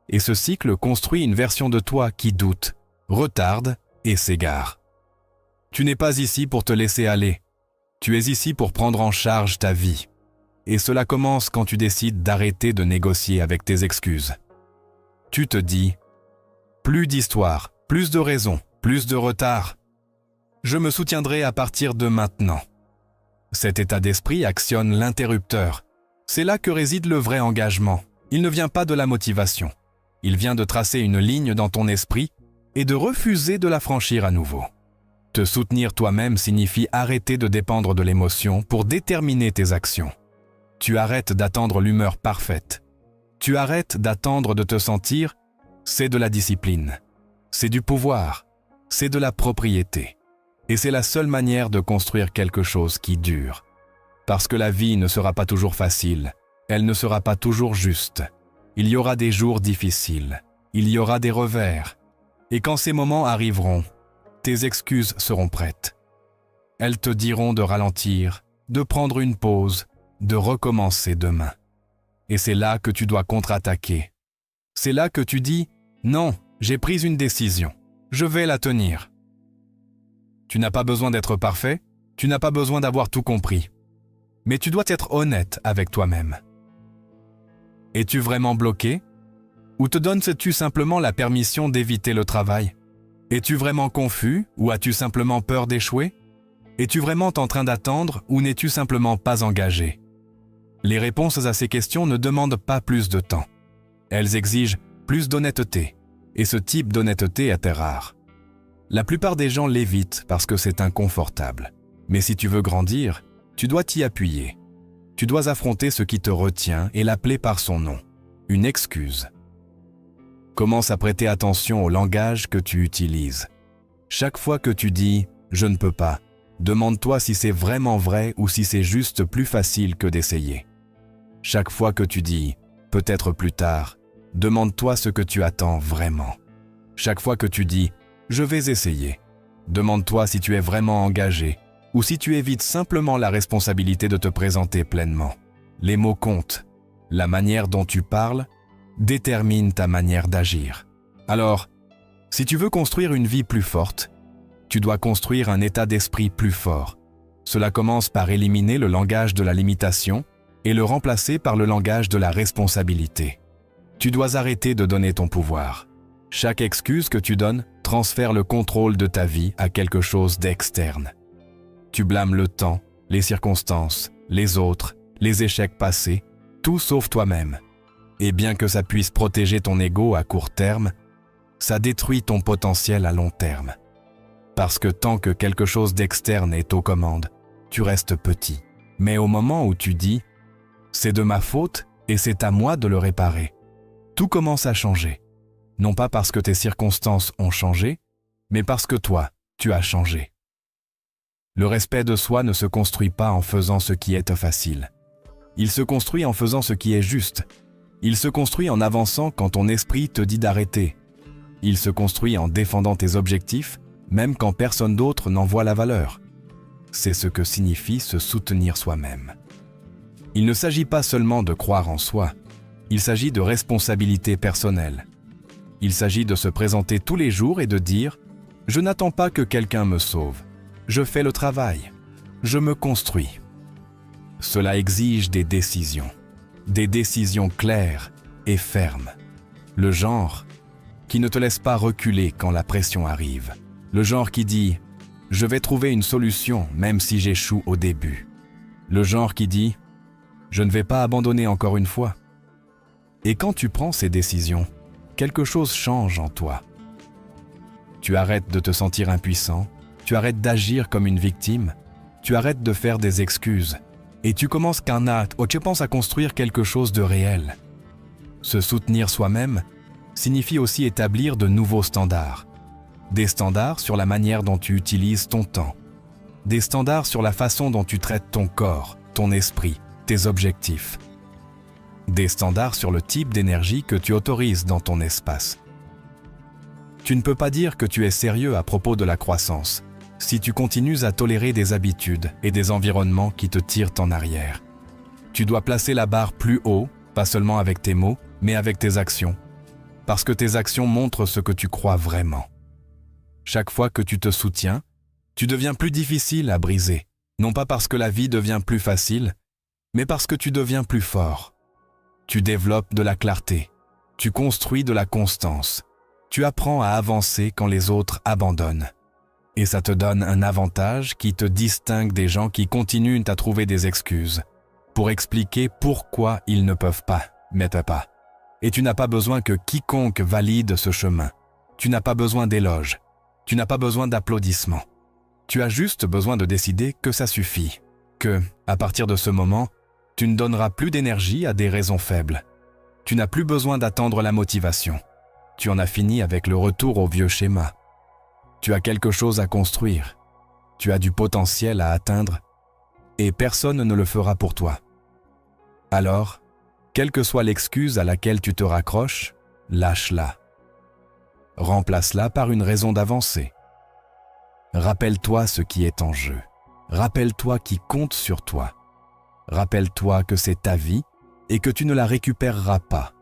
Et ce cycle construit une version de toi qui doute, retarde et s'égare. Tu n'es pas ici pour te laisser aller. Tu es ici pour prendre en charge ta vie. Et cela commence quand tu décides d'arrêter de négocier avec tes excuses. Tu te dis, plus d'histoire, plus de raisons, plus de retard. Je me soutiendrai à partir de maintenant. Cet état d'esprit actionne l'interrupteur. C'est là que réside le vrai engagement. Il ne vient pas de la motivation. Il vient de tracer une ligne dans ton esprit et de refuser de la franchir à nouveau. Te soutenir toi-même signifie arrêter de dépendre de l'émotion pour déterminer tes actions. Tu arrêtes d'attendre l'humeur parfaite. Tu arrêtes d'attendre de te sentir, c'est de la discipline. C'est du pouvoir. C'est de la propriété. Et c'est la seule manière de construire quelque chose qui dure. Parce que la vie ne sera pas toujours facile. Elle ne sera pas toujours juste. Il y aura des jours difficiles. Il y aura des revers. Et quand ces moments arriveront, tes excuses seront prêtes. Elles te diront de ralentir, de prendre une pause, de recommencer demain. Et c'est là que tu dois contre-attaquer. C'est là que tu dis « Non, j'ai pris une décision. Je vais la tenir. » Tu n'as pas besoin d'être parfait, tu n'as pas besoin d'avoir tout compris. Mais tu dois être honnête avec toi-même. Es-tu vraiment bloqué? Ou te donnes-tu simplement la permission d'éviter le travail? Es-tu vraiment confus ou as-tu simplement peur d'échouer? Es-tu vraiment en train d'attendre ou n'es-tu simplement pas engagé? Les réponses à ces questions ne demandent pas plus de temps. Elles exigent plus d'honnêteté, et ce type d'honnêteté est rare. La plupart des gens l'évitent parce que c'est inconfortable. Mais si tu veux grandir, tu dois t'y appuyer. Tu dois affronter ce qui te retient et l'appeler par son nom, une excuse. Commence à prêter attention au langage que tu utilises. Chaque fois que tu dis « je ne peux pas », demande-toi si c'est vraiment vrai ou si c'est juste plus facile que d'essayer. Chaque fois que tu dis « peut-être plus tard », demande-toi ce que tu attends vraiment. Chaque fois que tu dis « je vais essayer », demande-toi si tu es vraiment engagé ou si tu évites simplement la responsabilité de te présenter pleinement. Les mots comptent. La manière dont tu parles détermine ta manière d'agir. Alors, si tu veux construire une vie plus forte, tu dois construire un état d'esprit plus fort. Cela commence par éliminer le langage de la limitation et le remplacer par le langage de la responsabilité. Tu dois arrêter de donner ton pouvoir. Chaque excuse que tu donnes transfère le contrôle de ta vie à quelque chose d'externe. Tu blâmes le temps, les circonstances, les autres, les échecs passés, tout sauf toi-même. Et bien que ça puisse protéger ton ego à court terme, ça détruit ton potentiel à long terme. Parce que tant que quelque chose d'externe est aux commandes, tu restes petit. Mais au moment où tu dis « c'est de ma faute et c'est à moi de le réparer », tout commence à changer. Non pas parce que tes circonstances ont changé, mais parce que toi, tu as changé. Le respect de soi ne se construit pas en faisant ce qui est facile. Il se construit en faisant ce qui est juste. Il se construit en avançant quand ton esprit te dit d'arrêter. Il se construit en défendant tes objectifs, même quand personne d'autre n'en voit la valeur. C'est ce que signifie se soutenir soi-même. Il ne s'agit pas seulement de croire en soi, il s'agit de responsabilité personnelle. Il s'agit de se présenter tous les jours et de dire « Je n'attends pas que quelqu'un me sauve. Je fais le travail. Je me construis. » Cela exige des décisions claires et fermes. Le genre qui ne te laisse pas reculer quand la pression arrive. Le genre qui dit « Je vais trouver une solution même si j'échoue au début. » Le genre qui dit « Je ne vais pas abandonner encore une fois. » Et quand tu prends ces décisions, quelque chose change en toi. Tu arrêtes de te sentir impuissant, tu arrêtes d'agir comme une victime, tu arrêtes de faire des excuses et tu commences qu'un acte où tu penses à construire quelque chose de réel. Se soutenir soi-même signifie aussi établir de nouveaux standards. Des standards sur la manière dont tu utilises ton temps. Des standards sur la façon dont tu traites ton corps, ton esprit, tes objectifs. des standards sur le type d'énergie que tu autorises dans ton espace. Tu ne peux pas dire que tu es sérieux à propos de la croissance si tu continues à tolérer des habitudes et des environnements qui te tirent en arrière. Tu dois placer la barre plus haut, pas seulement avec tes mots, mais avec tes actions, parce que tes actions montrent ce que tu crois vraiment. Chaque fois que tu te soutiens, tu deviens plus difficile à briser, non pas parce que la vie devient plus facile, mais parce que tu deviens plus fort. Tu développes de la clarté, tu construis de la constance, tu apprends à avancer quand les autres abandonnent. Et ça te donne un avantage qui te distingue des gens qui continuent à trouver des excuses pour expliquer pourquoi ils ne peuvent pas, mettre pas. Et tu n'as pas besoin que quiconque valide ce chemin. Tu n'as pas besoin d'éloges. Tu n'as pas besoin d'applaudissements. Tu as juste besoin de décider que ça suffit. Que, à partir de ce moment, tu ne donneras plus d'énergie à des raisons faibles. Tu n'as plus besoin d'attendre la motivation. Tu en as fini avec le retour au vieux schéma. Tu as quelque chose à construire. Tu as du potentiel à atteindre et personne ne le fera pour toi. Alors, quelle que soit l'excuse à laquelle tu te raccroches, lâche-la. Remplace-la par une raison d'avancer. Rappelle-toi ce qui est en jeu. Rappelle-toi qui compte sur toi. Rappelle-toi que c'est ta vie et que tu ne la récupéreras pas.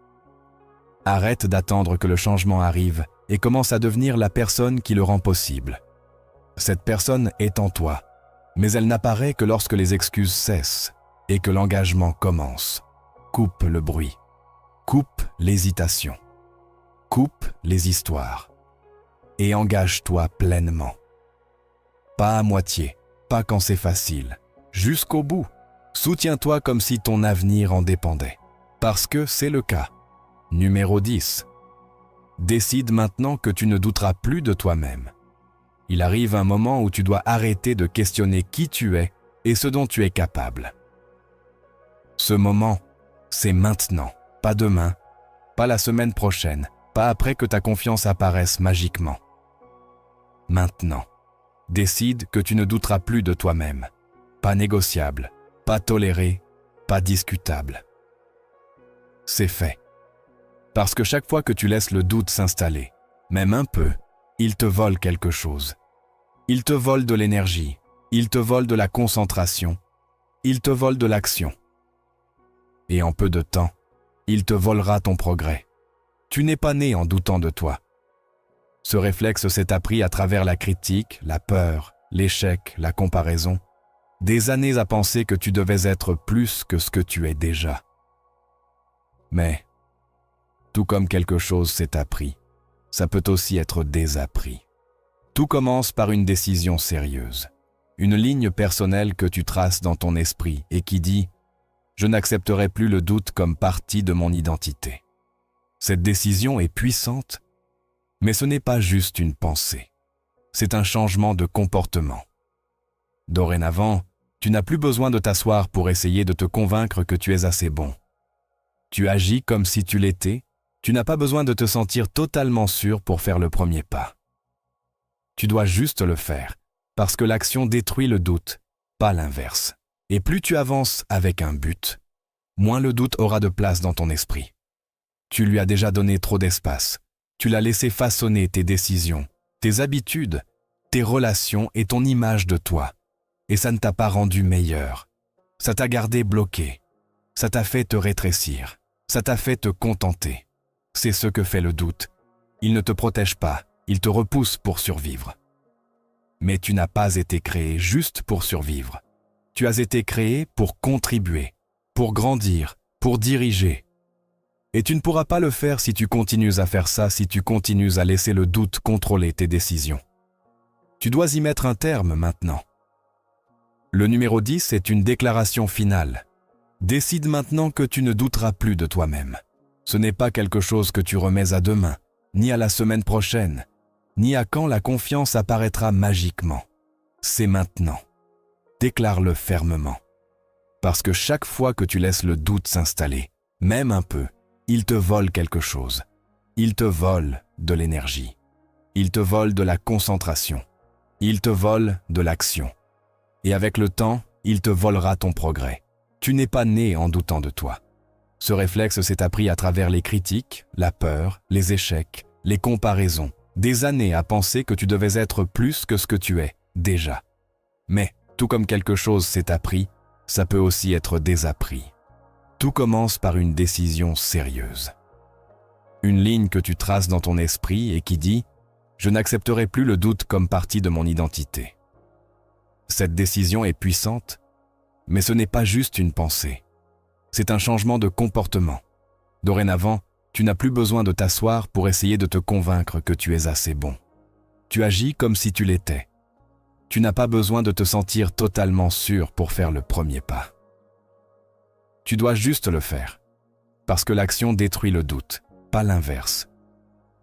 Arrête d'attendre que le changement arrive et commence à devenir la personne qui le rend possible. Cette personne est en toi, mais elle n'apparaît que lorsque les excuses cessent et que l'engagement commence. Coupe le bruit. Coupe l'hésitation. Coupe les histoires. Et engage-toi pleinement. Pas à moitié, pas quand c'est facile. Jusqu'au bout. Soutiens-toi comme si ton avenir en dépendait. Parce que c'est le cas. Numéro 10. Décide maintenant que tu ne douteras plus de toi-même. Il arrive un moment où tu dois arrêter de questionner qui tu es et ce dont tu es capable. Ce moment, c'est maintenant, pas demain, pas la semaine prochaine, pas après que ta confiance apparaisse magiquement. Maintenant, décide que tu ne douteras plus de toi-même. Pas négociable, pas toléré, pas discutable. C'est fait. Parce que chaque fois que tu laisses le doute s'installer, même un peu, il te vole quelque chose. Il te vole de l'énergie, il te vole de la concentration, il te vole de l'action. Et en peu de temps, il te volera ton progrès. Tu n'es pas né en doutant de toi. Ce réflexe s'est appris à travers la critique, la peur, l'échec, la comparaison, des années à penser que tu devais être plus que ce que tu es déjà. Mais, tout comme quelque chose s'est appris, ça peut aussi être désappris. Tout commence par une décision sérieuse, une ligne personnelle que tu traces dans ton esprit et qui dit « Je n'accepterai plus le doute comme partie de mon identité ». Cette décision est puissante, mais ce n'est pas juste une pensée. C'est un changement de comportement. Dorénavant, tu n'as plus besoin de t'asseoir pour essayer de te convaincre que tu es assez bon. Tu agis comme si tu l'étais. Tu n'as pas besoin de te sentir totalement sûr pour faire le premier pas. Tu dois juste le faire, parce que l'action détruit le doute, pas l'inverse. Et plus tu avances avec un but, moins le doute aura de place dans ton esprit. Tu lui as déjà donné trop d'espace. Tu l'as laissé façonner tes décisions, tes habitudes, tes relations et ton image de toi. Et ça ne t'a pas rendu meilleur. Ça t'a gardé bloqué. Ça t'a fait te rétrécir. Ça t'a fait te contenter. C'est ce que fait le doute. Il ne te protège pas, il te repousse pour survivre. Mais tu n'as pas été créé juste pour survivre. Tu as été créé pour contribuer, pour grandir, pour diriger. Et tu ne pourras pas le faire si tu continues à faire ça, si tu continues à laisser le doute contrôler tes décisions. Tu dois y mettre un terme maintenant. Le numéro 10 est une déclaration finale. Décide maintenant que tu ne douteras plus de toi-même. Ce n'est pas quelque chose que tu remets à demain, ni à la semaine prochaine, ni à quand la confiance apparaîtra magiquement. C'est maintenant. Déclare-le fermement. Parce que chaque fois que tu laisses le doute s'installer, même un peu, il te vole quelque chose. Il te vole de l'énergie. Il te vole de la concentration. Il te vole de l'action. Et avec le temps, il te volera ton progrès. Tu n'es pas né en doutant de toi. Ce réflexe s'est appris à travers les critiques, la peur, les échecs, les comparaisons, des années à penser que tu devais être plus que ce que tu es, déjà. Mais, tout comme quelque chose s'est appris, ça peut aussi être désappris. Tout commence par une décision sérieuse. Une ligne que tu traces dans ton esprit et qui dit « Je n'accepterai plus le doute comme partie de mon identité ». Cette décision est puissante, mais ce n'est pas juste une pensée. C'est un changement de comportement. Dorénavant, tu n'as plus besoin de t'asseoir pour essayer de te convaincre que tu es assez bon. Tu agis comme si tu l'étais. Tu n'as pas besoin de te sentir totalement sûr pour faire le premier pas. Tu dois juste le faire, parce que l'action détruit le doute, pas l'inverse.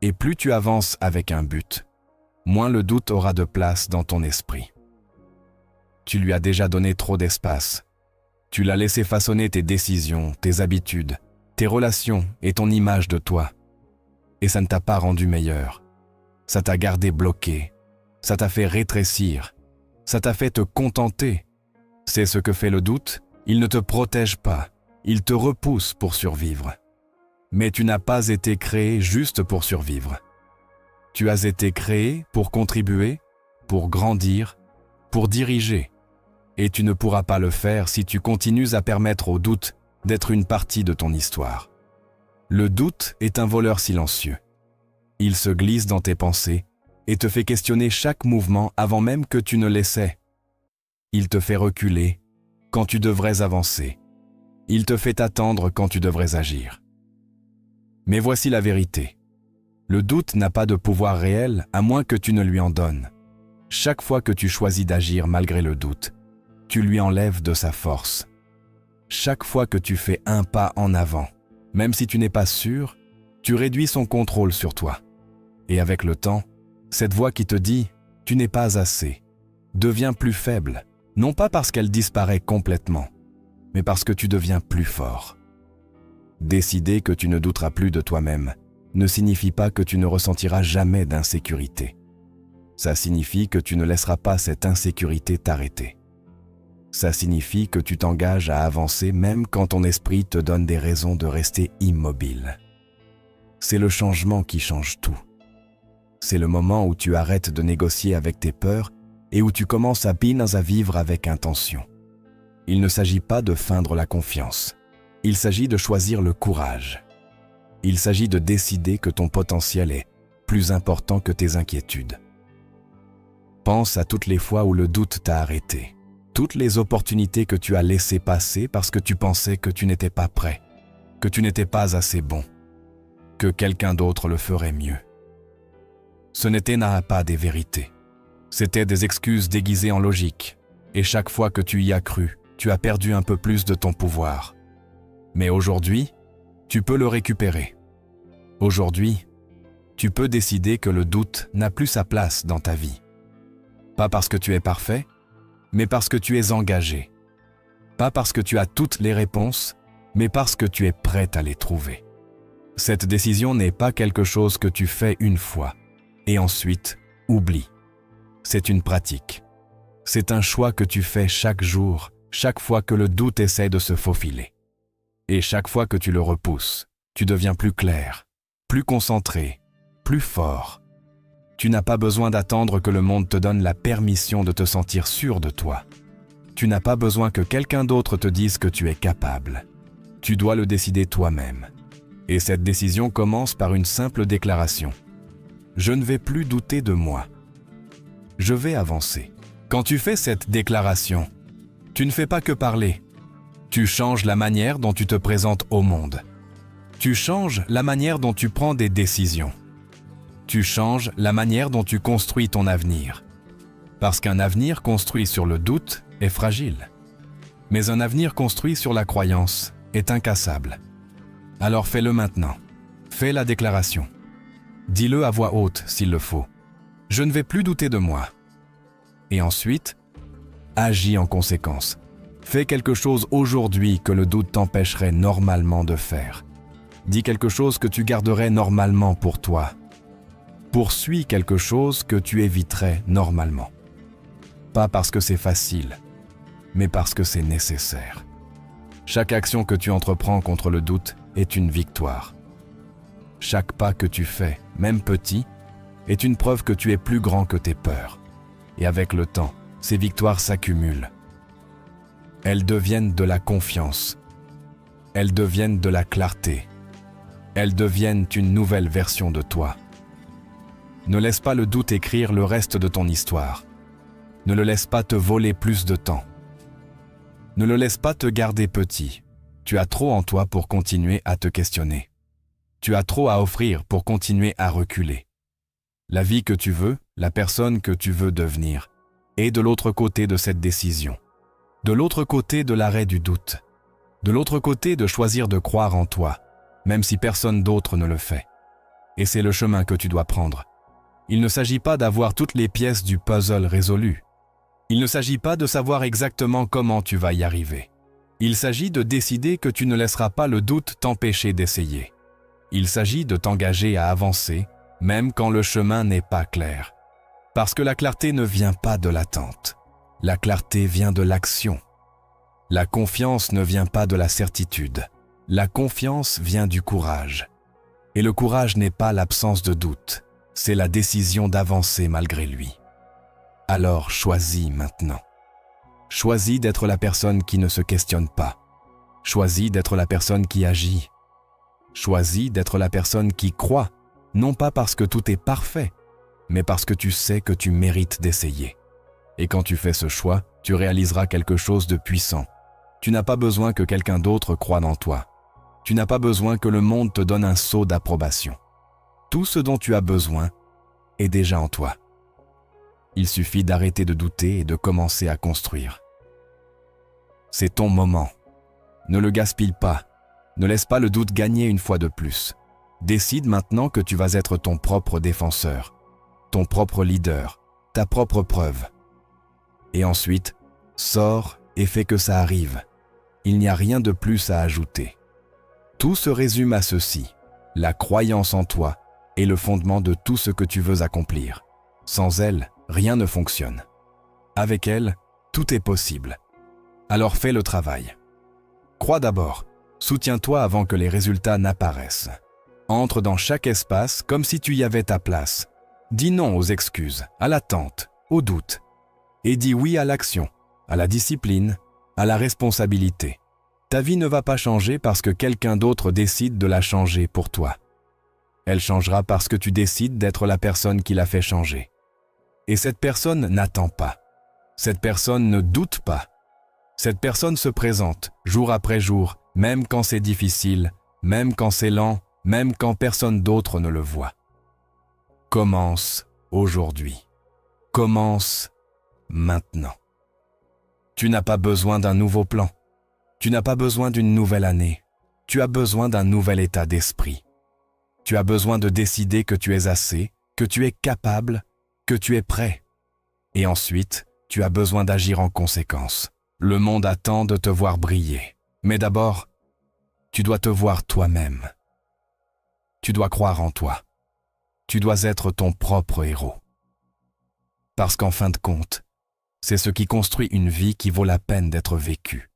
Et plus tu avances avec un but, moins le doute aura de place dans ton esprit. Tu lui as déjà donné trop d'espace. Tu l'as laissé façonner tes décisions, tes habitudes, tes relations et ton image de toi. Et ça ne t'a pas rendu meilleur. Ça t'a gardé bloqué. Ça t'a fait rétrécir. Ça t'a fait te contenter. C'est ce que fait le doute. Il ne te protège pas. Il te repousse pour survivre. Mais tu n'as pas été créé juste pour survivre. Tu as été créé pour contribuer, pour grandir, pour diriger. Et tu ne pourras pas le faire si tu continues à permettre au doute d'être une partie de ton histoire. Le doute est un voleur silencieux. Il se glisse dans tes pensées et te fait questionner chaque mouvement avant même que tu ne l'essaies. Il te fait reculer quand tu devrais avancer. Il te fait attendre quand tu devrais agir. Mais voici la vérité. Le doute n'a pas de pouvoir réel à moins que tu ne lui en donnes. Chaque fois que tu choisis d'agir malgré le doute, tu lui enlèves de sa force. Chaque fois que tu fais un pas en avant, même si tu n'es pas sûr, tu réduis son contrôle sur toi. Et avec le temps, cette voix qui te dit « tu n'es pas assez » devient plus faible, non pas parce qu'elle disparaît complètement, mais parce que tu deviens plus fort. Décider que tu ne douteras plus de toi-même ne signifie pas que tu ne ressentiras jamais d'insécurité. Ça signifie que tu ne laisseras pas cette insécurité t'arrêter. Ça signifie que tu t'engages à avancer même quand ton esprit te donne des raisons de rester immobile. C'est le changement qui change tout. C'est le moment où tu arrêtes de négocier avec tes peurs et où tu commences à vivre avec intention. Il ne s'agit pas de feindre la confiance. Il s'agit de choisir le courage. Il s'agit de décider que ton potentiel est plus important que tes inquiétudes. Pense à toutes les fois où le doute t'a arrêté. Toutes les opportunités que tu as laissées passer parce que tu pensais que tu n'étais pas prêt, que tu n'étais pas assez bon, que quelqu'un d'autre le ferait mieux. Ce n'était pas des vérités. C'étaient des excuses déguisées en logique. Et chaque fois que tu y as cru, tu as perdu un peu plus de ton pouvoir. Mais aujourd'hui, tu peux le récupérer. Aujourd'hui, tu peux décider que le doute n'a plus sa place dans ta vie. Pas parce que tu es parfait, mais parce que tu es engagé. Pas parce que tu as toutes les réponses, mais parce que tu es prêt à les trouver. Cette décision n'est pas quelque chose que tu fais une fois, et ensuite oublies. C'est une pratique. C'est un choix que tu fais chaque jour, chaque fois que le doute essaie de se faufiler. Et chaque fois que tu le repousses, tu deviens plus clair, plus concentré, plus fort. Tu n'as pas besoin d'attendre que le monde te donne la permission de te sentir sûr de toi. Tu n'as pas besoin que quelqu'un d'autre te dise que tu es capable. Tu dois le décider toi-même. Et cette décision commence par une simple déclaration. Je ne vais plus douter de moi. Je vais avancer. Quand tu fais cette déclaration, tu ne fais pas que parler. Tu changes la manière dont tu te présentes au monde. Tu changes la manière dont tu prends des décisions. Tu changes la manière dont tu construis ton avenir. Parce qu'un avenir construit sur le doute est fragile. Mais un avenir construit sur la croyance est incassable. Alors fais-le maintenant. Fais la déclaration. Dis-le à voix haute s'il le faut. Je ne vais plus douter de moi. Et ensuite, agis en conséquence. Fais quelque chose aujourd'hui que le doute t'empêcherait normalement de faire. Dis quelque chose que tu garderais normalement pour toi. Poursuis quelque chose que tu éviterais normalement. Pas parce que c'est facile, mais parce que c'est nécessaire. Chaque action que tu entreprends contre le doute est une victoire. Chaque pas que tu fais, même petit, est une preuve que tu es plus grand que tes peurs. Et avec le temps, ces victoires s'accumulent. Elles deviennent de la confiance. Elles deviennent de la clarté. Elles deviennent une nouvelle version de toi. Ne laisse pas le doute écrire le reste de ton histoire. Ne le laisse pas te voler plus de temps. Ne le laisse pas te garder petit. Tu as trop en toi pour continuer à te questionner. Tu as trop à offrir pour continuer à reculer. La vie que tu veux, la personne que tu veux devenir, est de l'autre côté de cette décision. De l'autre côté de l'arrêt du doute. De l'autre côté de choisir de croire en toi, même si personne d'autre ne le fait. Et c'est le chemin que tu dois prendre. Il ne s'agit pas d'avoir toutes les pièces du puzzle résolues. Il ne s'agit pas de savoir exactement comment tu vas y arriver. Il s'agit de décider que tu ne laisseras pas le doute t'empêcher d'essayer. Il s'agit de t'engager à avancer, même quand le chemin n'est pas clair. Parce que la clarté ne vient pas de l'attente. La clarté vient de l'action. La confiance ne vient pas de la certitude. La confiance vient du courage. Et le courage n'est pas l'absence de doute, c'est la décision d'avancer malgré lui. Alors choisis maintenant. Choisis d'être la personne qui ne se questionne pas. Choisis d'être la personne qui agit. Choisis d'être la personne qui croit, non pas parce que tout est parfait, mais parce que tu sais que tu mérites d'essayer. Et quand tu fais ce choix, tu réaliseras quelque chose de puissant. Tu n'as pas besoin que quelqu'un d'autre croie en toi. Tu n'as pas besoin que le monde te donne un sceau d'approbation. Tout ce dont tu as besoin est déjà en toi. Il suffit d'arrêter de douter et de commencer à construire. C'est ton moment. Ne le gaspille pas. Ne laisse pas le doute gagner une fois de plus. Décide maintenant que tu vas être ton propre défenseur, ton propre leader, ta propre preuve. Et ensuite, sors et fais que ça arrive. Il n'y a rien de plus à ajouter. Tout se résume à ceci. La croyance en toi est le fondement de tout ce que tu veux accomplir. Sans elle, rien ne fonctionne. Avec elle, tout est possible. Alors fais le travail. Crois d'abord. Soutiens-toi avant que les résultats n'apparaissent. Entre dans chaque espace comme si tu y avais ta place. Dis non aux excuses, à l'attente, au doute. Et dis oui à l'action, à la discipline, à la responsabilité. Ta vie ne va pas changer parce que quelqu'un d'autre décide de la changer pour toi. Elle changera parce que tu décides d'être la personne qui la fait changer. Et cette personne n'attend pas. Cette personne ne doute pas. Cette personne se présente, jour après jour, même quand c'est difficile, même quand c'est lent, même quand personne d'autre ne le voit. Commence aujourd'hui. Commence maintenant. Tu n'as pas besoin d'un nouveau plan. Tu n'as pas besoin d'une nouvelle année. Tu as besoin d'un nouvel état d'esprit. Tu as besoin de décider que tu es assez, que tu es capable, que tu es prêt. Et ensuite, tu as besoin d'agir en conséquence. Le monde attend de te voir briller. Mais d'abord, tu dois te voir toi-même. Tu dois croire en toi. Tu dois être ton propre héros. Parce qu'en fin de compte, c'est ce qui construit une vie qui vaut la peine d'être vécue.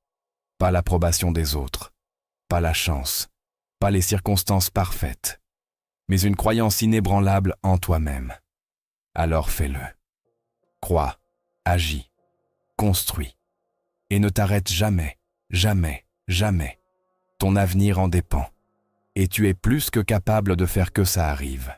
Pas l'approbation des autres, pas la chance, pas les circonstances parfaites, mais une croyance inébranlable en toi-même. Alors fais-le. Crois, agis, construis. Et ne t'arrête jamais, jamais, jamais. Ton avenir en dépend. Et tu es plus que capable de faire que ça arrive.